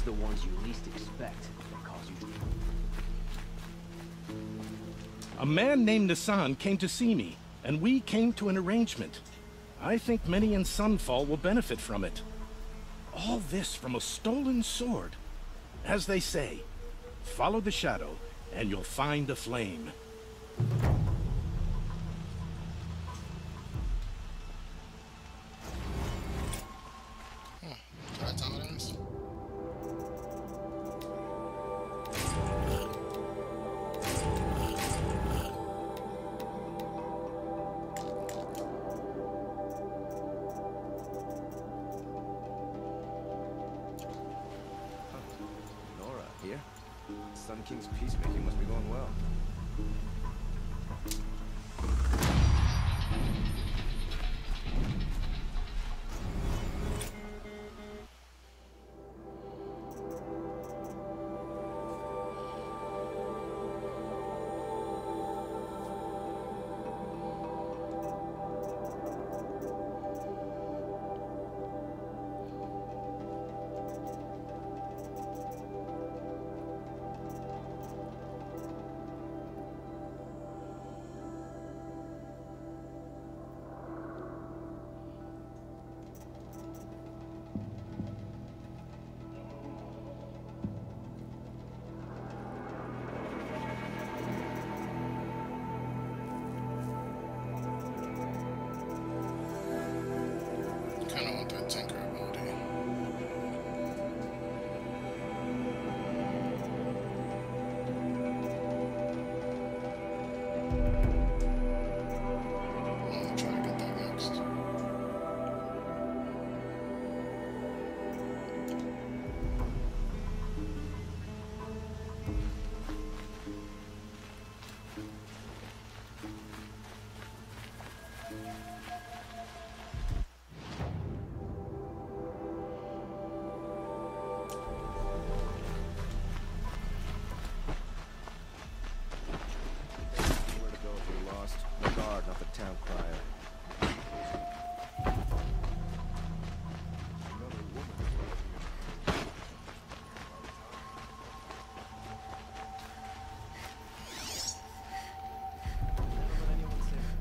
always the ones you least expect that cause you trouble. A man named Nassan came to see me, and we came to an arrangement. I think many in Sunfall will benefit from it. All this from a stolen sword. As they say, follow the shadow, and you'll find a flame. So that's how it ends. Nora, here? Sun King's peacemaking must be going well. Kind of want that tinker ability. I'm gonna try to get that next. Where to go if you're lost? The guard, not the town crier. Another woman is over here. Never let anyone say that.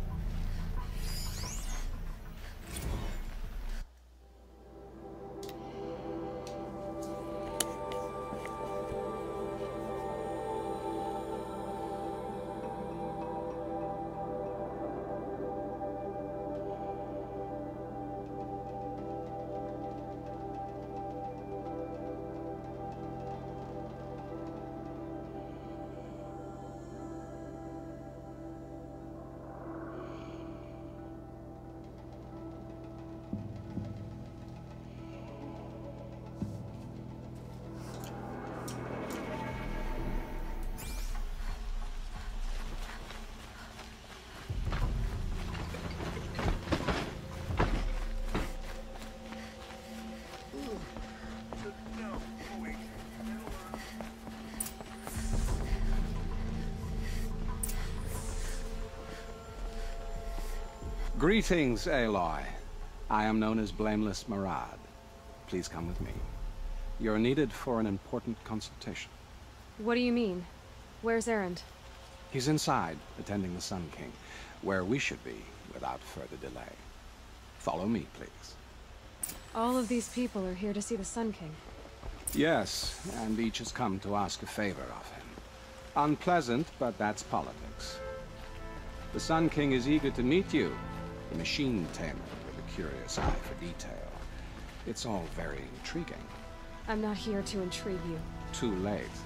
Greetings, Aloy. I am known as Blameless Marad. Please come with me. You're needed for an important consultation. What do you mean? Where's Erend? He's inside, attending the Sun King, where we should be without further delay. Follow me, please. All of these people are here to see the Sun King. Yes, and each has come to ask a favor of him. Unpleasant, but that's politics. The Sun King is eager to meet you, the machine tamer with a curious eye for detail. It's all very intriguing. I'm not here to intrigue you. Too late.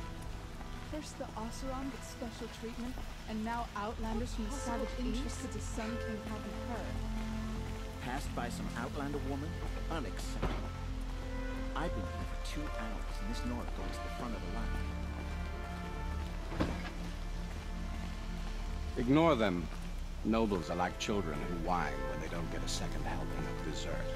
First the Oseram gets special treatment, and now Outlanders from the Savage East that the Sun King haven't heard. Passed by some Outlander woman? Unacceptable. I've been here for 2 hours, and this Nora goes to the front of the line. Ignore them. Nobles are like children who whine when they don't get a second helping of dessert.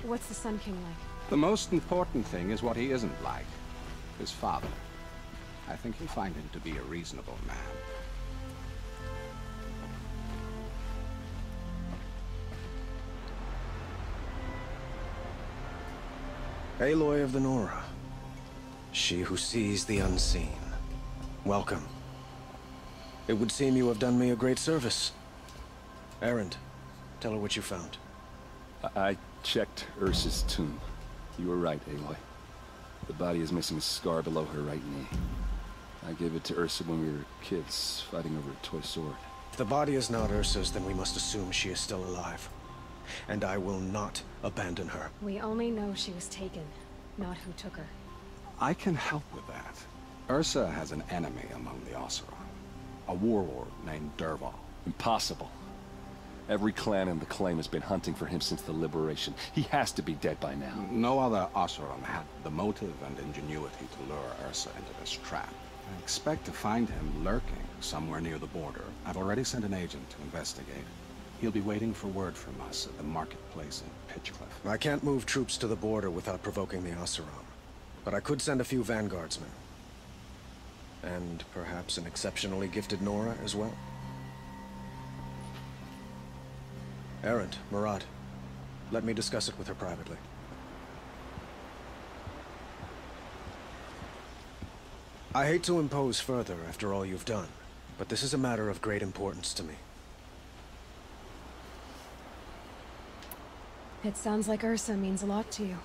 What's the Sun King like? The most important thing is what he isn't like. His father. I think you'll find him to be a reasonable man. Aloy of the Nora. She who sees the unseen. Welcome. It would seem you have done me a great service. Erend, tell her what you found. I checked Ursa's tomb. You were right, Aloy. The body is missing a scar below her right knee. I gave it to Ursa when we were kids, fighting over a toy sword. If the body is not Ursa's, then we must assume she is still alive. And I will not abandon her. We only know she was taken, not who took her. I can help with that. Ursa has an enemy among the Oseram. A warlord named Dervahl. Impossible. Every clan in the claim has been hunting for him since the liberation. He has to be dead by now. No other Oseram had the motive and ingenuity to lure Ursa into this trap. I expect to find him lurking somewhere near the border. I've already sent an agent to investigate. He'll be waiting for word from us at the marketplace in Pitchcliff. I can't move troops to the border without provoking the Oseram. But I could send a few vanguardsmen. And perhaps an exceptionally gifted Nora as well. Erend, Murad, let me discuss it with her privately. I hate to impose further after all you've done, but this is a matter of great importance to me. It sounds like Ursa means a lot to you.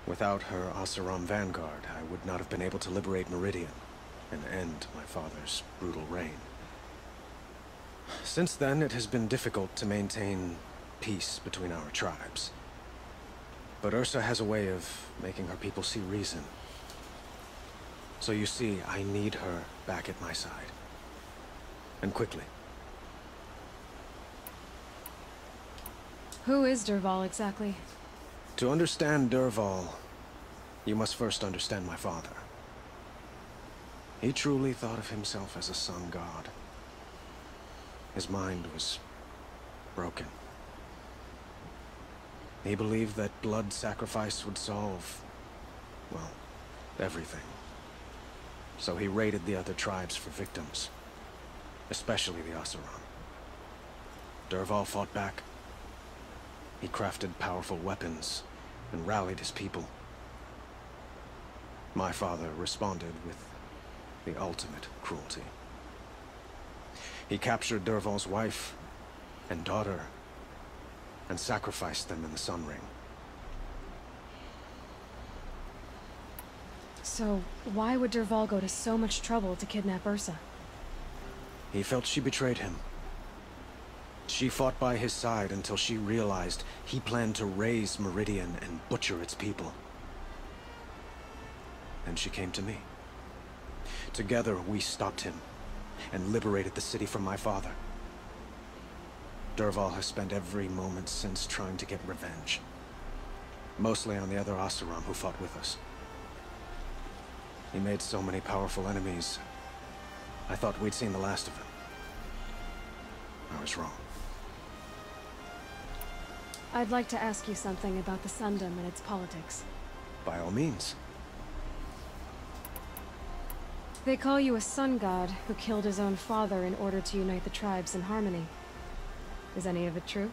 Without her Oseram vanguard, I would not have been able to liberate Meridian and end my father's brutal reign. Since then, it has been difficult to maintain peace between our tribes. But Ursa has a way of making her people see reason. So you see, I need her back at my side. And quickly. Who is Dervahl exactly? To understand Dervahl, you must first understand my father. He truly thought of himself as a sun god. His mind was broken. He believed that blood sacrifice would solve, well, everything. So he raided the other tribes for victims, especially the Oseram. Dervahl fought back. He crafted powerful weapons and rallied his people. My father responded with the ultimate cruelty. He captured Dervahl's wife and daughter and sacrificed them in the Sun Ring. So, why would Dervahl go to so much trouble to kidnap Ursa? He felt she betrayed him. She fought by his side until she realized he planned to raise Meridian and butcher its people. And she came to me. Together, we stopped him and liberated the city from my father. Dervahl has spent every moment since trying to get revenge. Mostly on the other Oseram who fought with us. He made so many powerful enemies, I thought we'd seen the last of him. I was wrong. I'd like to ask you something about the Sundom and its politics. By all means. They call you a sun god who killed his own father in order to unite the tribes in harmony. Is any of it true?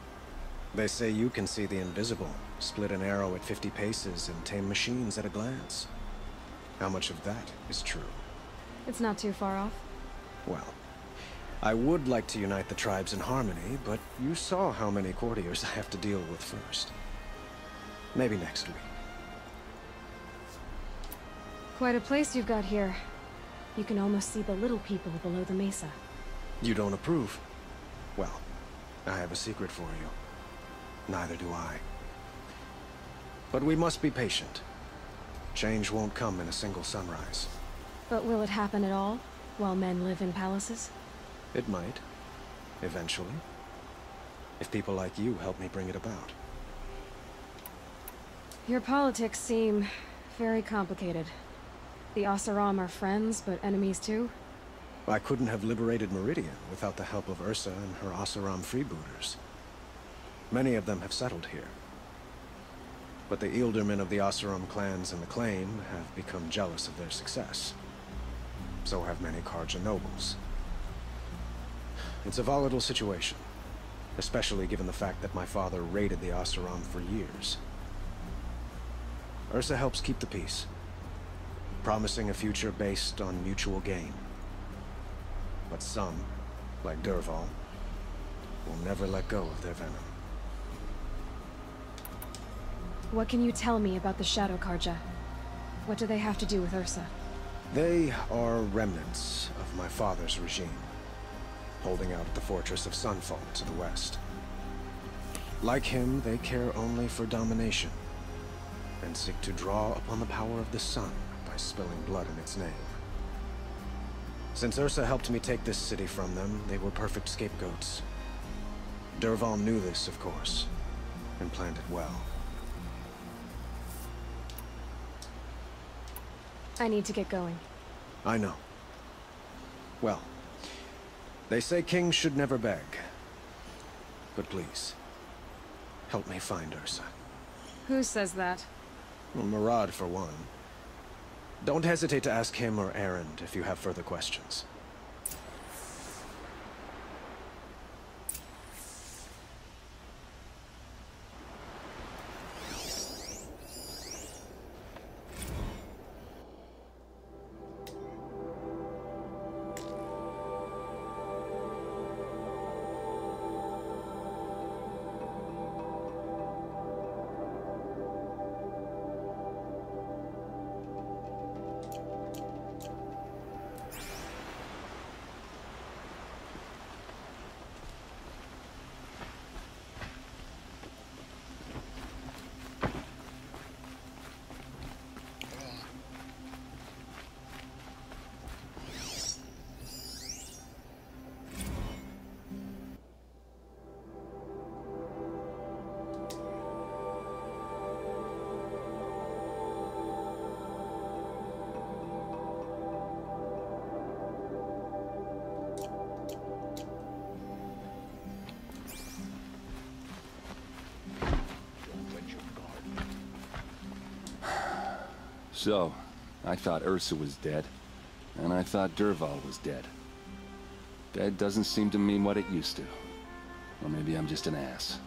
They say you can see the invisible, split an arrow at 50 paces, and tame machines at a glance. How much of that is true? It's not too far off. Well, I would like to unite the tribes in harmony, but you saw how many courtiers I have to deal with first. Maybe next week. Quite a place you've got here. You can almost see the little people below the mesa. You don't approve? Well, I have a secret for you. Neither do I. But we must be patient. Change won't come in a single sunrise. But will it happen at all, while men live in palaces? It might. Eventually. If people like you help me bring it about. Your politics seem very complicated. The Oseram are friends, but enemies too? I couldn't have liberated Meridian without the help of Ursa and her Oseram freebooters. Many of them have settled here. But the Ealdormen of the Oseram clans in the claim have become jealous of their success. So have many Karja nobles. It's a volatile situation, especially given the fact that my father raided the Oseram for years. Ursa helps keep the peace, promising a future based on mutual gain. But some, like Dervahl, will never let go of their venom. What can you tell me about the Shadow Karja? What do they have to do with Ursa? They are remnants of my father's regime, holding out at the fortress of Sunfall to the west. Like him, they care only for domination, and seek to draw upon the power of the sun by spilling blood in its name. Since Ursa helped me take this city from them, they were perfect scapegoats. Dervahl knew this, of course, and planned it well. I need to get going. I know. Well, they say kings should never beg. But please, help me find Ursa. Who says that? Well, Murad, for one. Don't hesitate to ask him or Erend if you have further questions. So, I thought Ursa was dead, and I thought Dervahl was dead. Dead doesn't seem to mean what it used to. Or maybe I'm just an ass.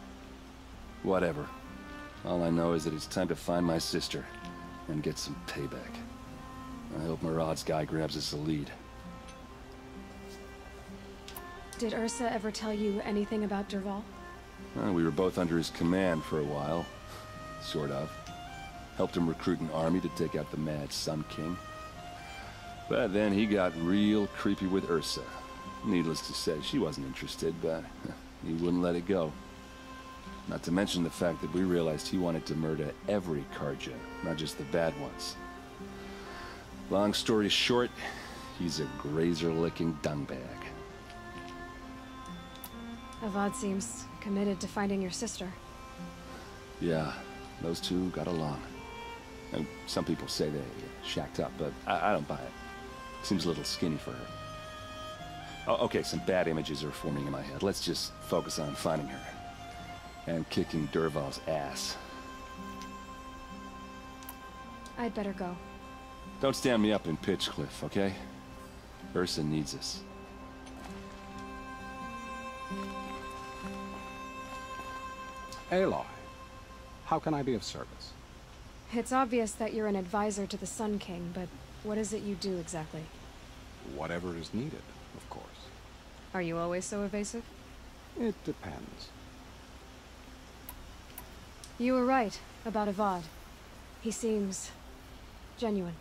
Whatever. All I know is that it's time to find my sister and get some payback. I hope Murad's guy grabs us a lead. Did Ursa ever tell you anything about Dervahl? Well, we were both under his command for a while. Sort of. Helped him recruit an army to take out the Mad Sun King. But then he got real creepy with Ursa. Needless to say, she wasn't interested, but he wouldn't let it go. Not to mention the fact that we realized he wanted to murder every Karja, not just the bad ones. Long story short, he's a grazer-licking dungbag. Avad seems committed to finding your sister. Yeah, those two got along. And some people say they shacked up, but I don't buy it. Seems a little skinny for her. Oh, okay, some bad images are forming in my head. Let's just focus on finding her. And kicking Dervahl's ass. I'd better go. Don't stand me up in Pitchcliff, okay? Ursa needs us. Aloy, how can I be of service? It's obvious that you're an advisor to the Sun King, but what is it you do exactly? Whatever is needed, of course. Are you always so evasive? It depends. You were right about Avad. He seems genuine.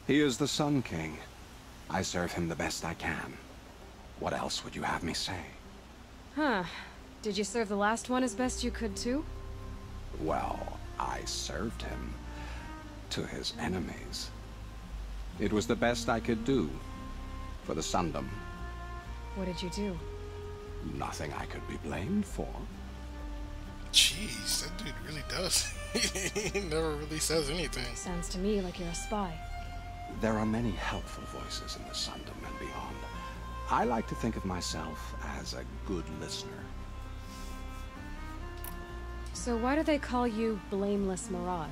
He is the Sun King. I serve him the best I can. What else would you have me say? Huh. Did you serve the last one as best you could too? Well, I served him to his enemies. It was the best I could do for the Sundom. What did you do? Nothing I could be blamed for. Jeez, that dude really does. He never really says anything. Sounds to me like you're a spy. There are many helpful voices in the Sundom and beyond. I like to think of myself as a good listener. So why do they call you Blameless Murad?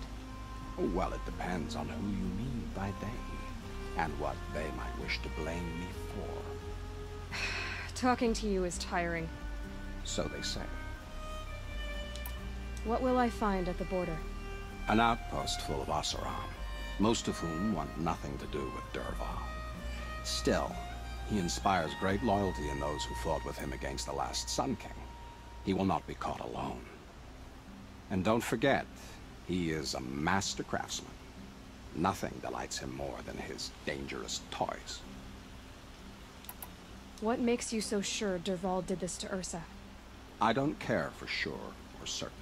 Well, it depends on who you mean by they, and what they might wish to blame me for. Talking to you is tiring. So they say. What will I find at the border? An outpost full of Oseram, most of whom want nothing to do with Dervahl. Still, he inspires great loyalty in those who fought with him against the last Sun King. He will not be caught alone. And don't forget, he is a master craftsman. Nothing delights him more than his dangerous toys. What makes you so sure Dervahl did this to Ursa? I don't care for sure or certain.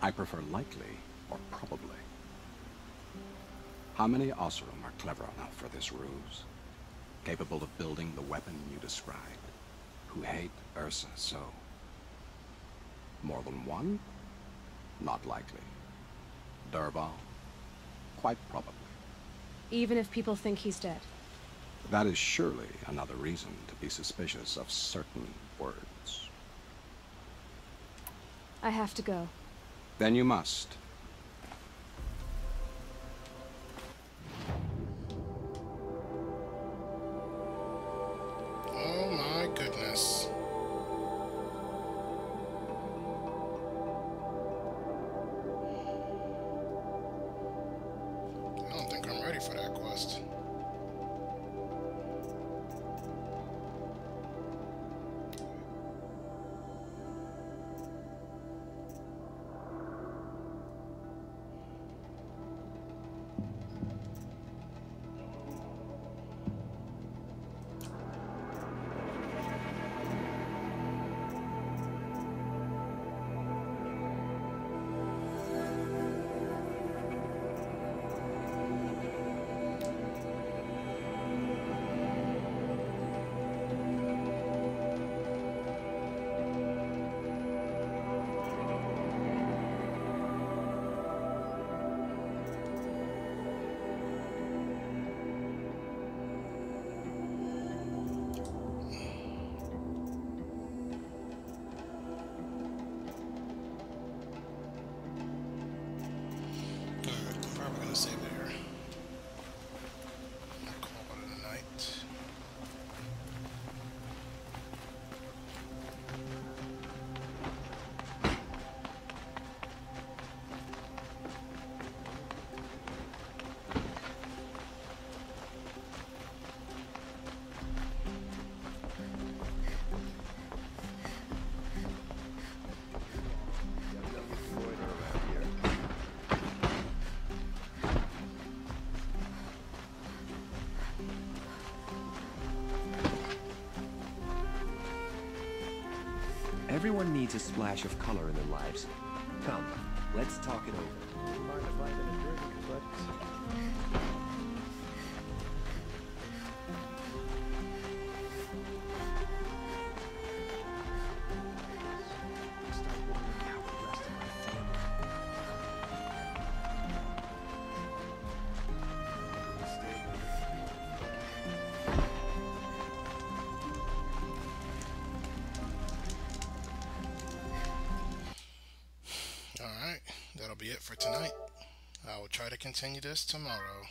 I prefer likely or probably. How many Oseram are clever enough for this ruse? Capable of building the weapon you described? Who hate Ursa so? More than one? Not likely. Dervahl? Quite probably. Even if people think he's dead? That is surely another reason to be suspicious of certain words. I have to go. Then you must. Oh my goodness. I don't think I'm ready for that quest. Probably gonna save it here. I'll call it a night. Everyone needs a splash of color in their lives. Come, let's talk it over. Mind if I get a drink, but... Alright, that'll be it for tonight. I will try to continue this tomorrow.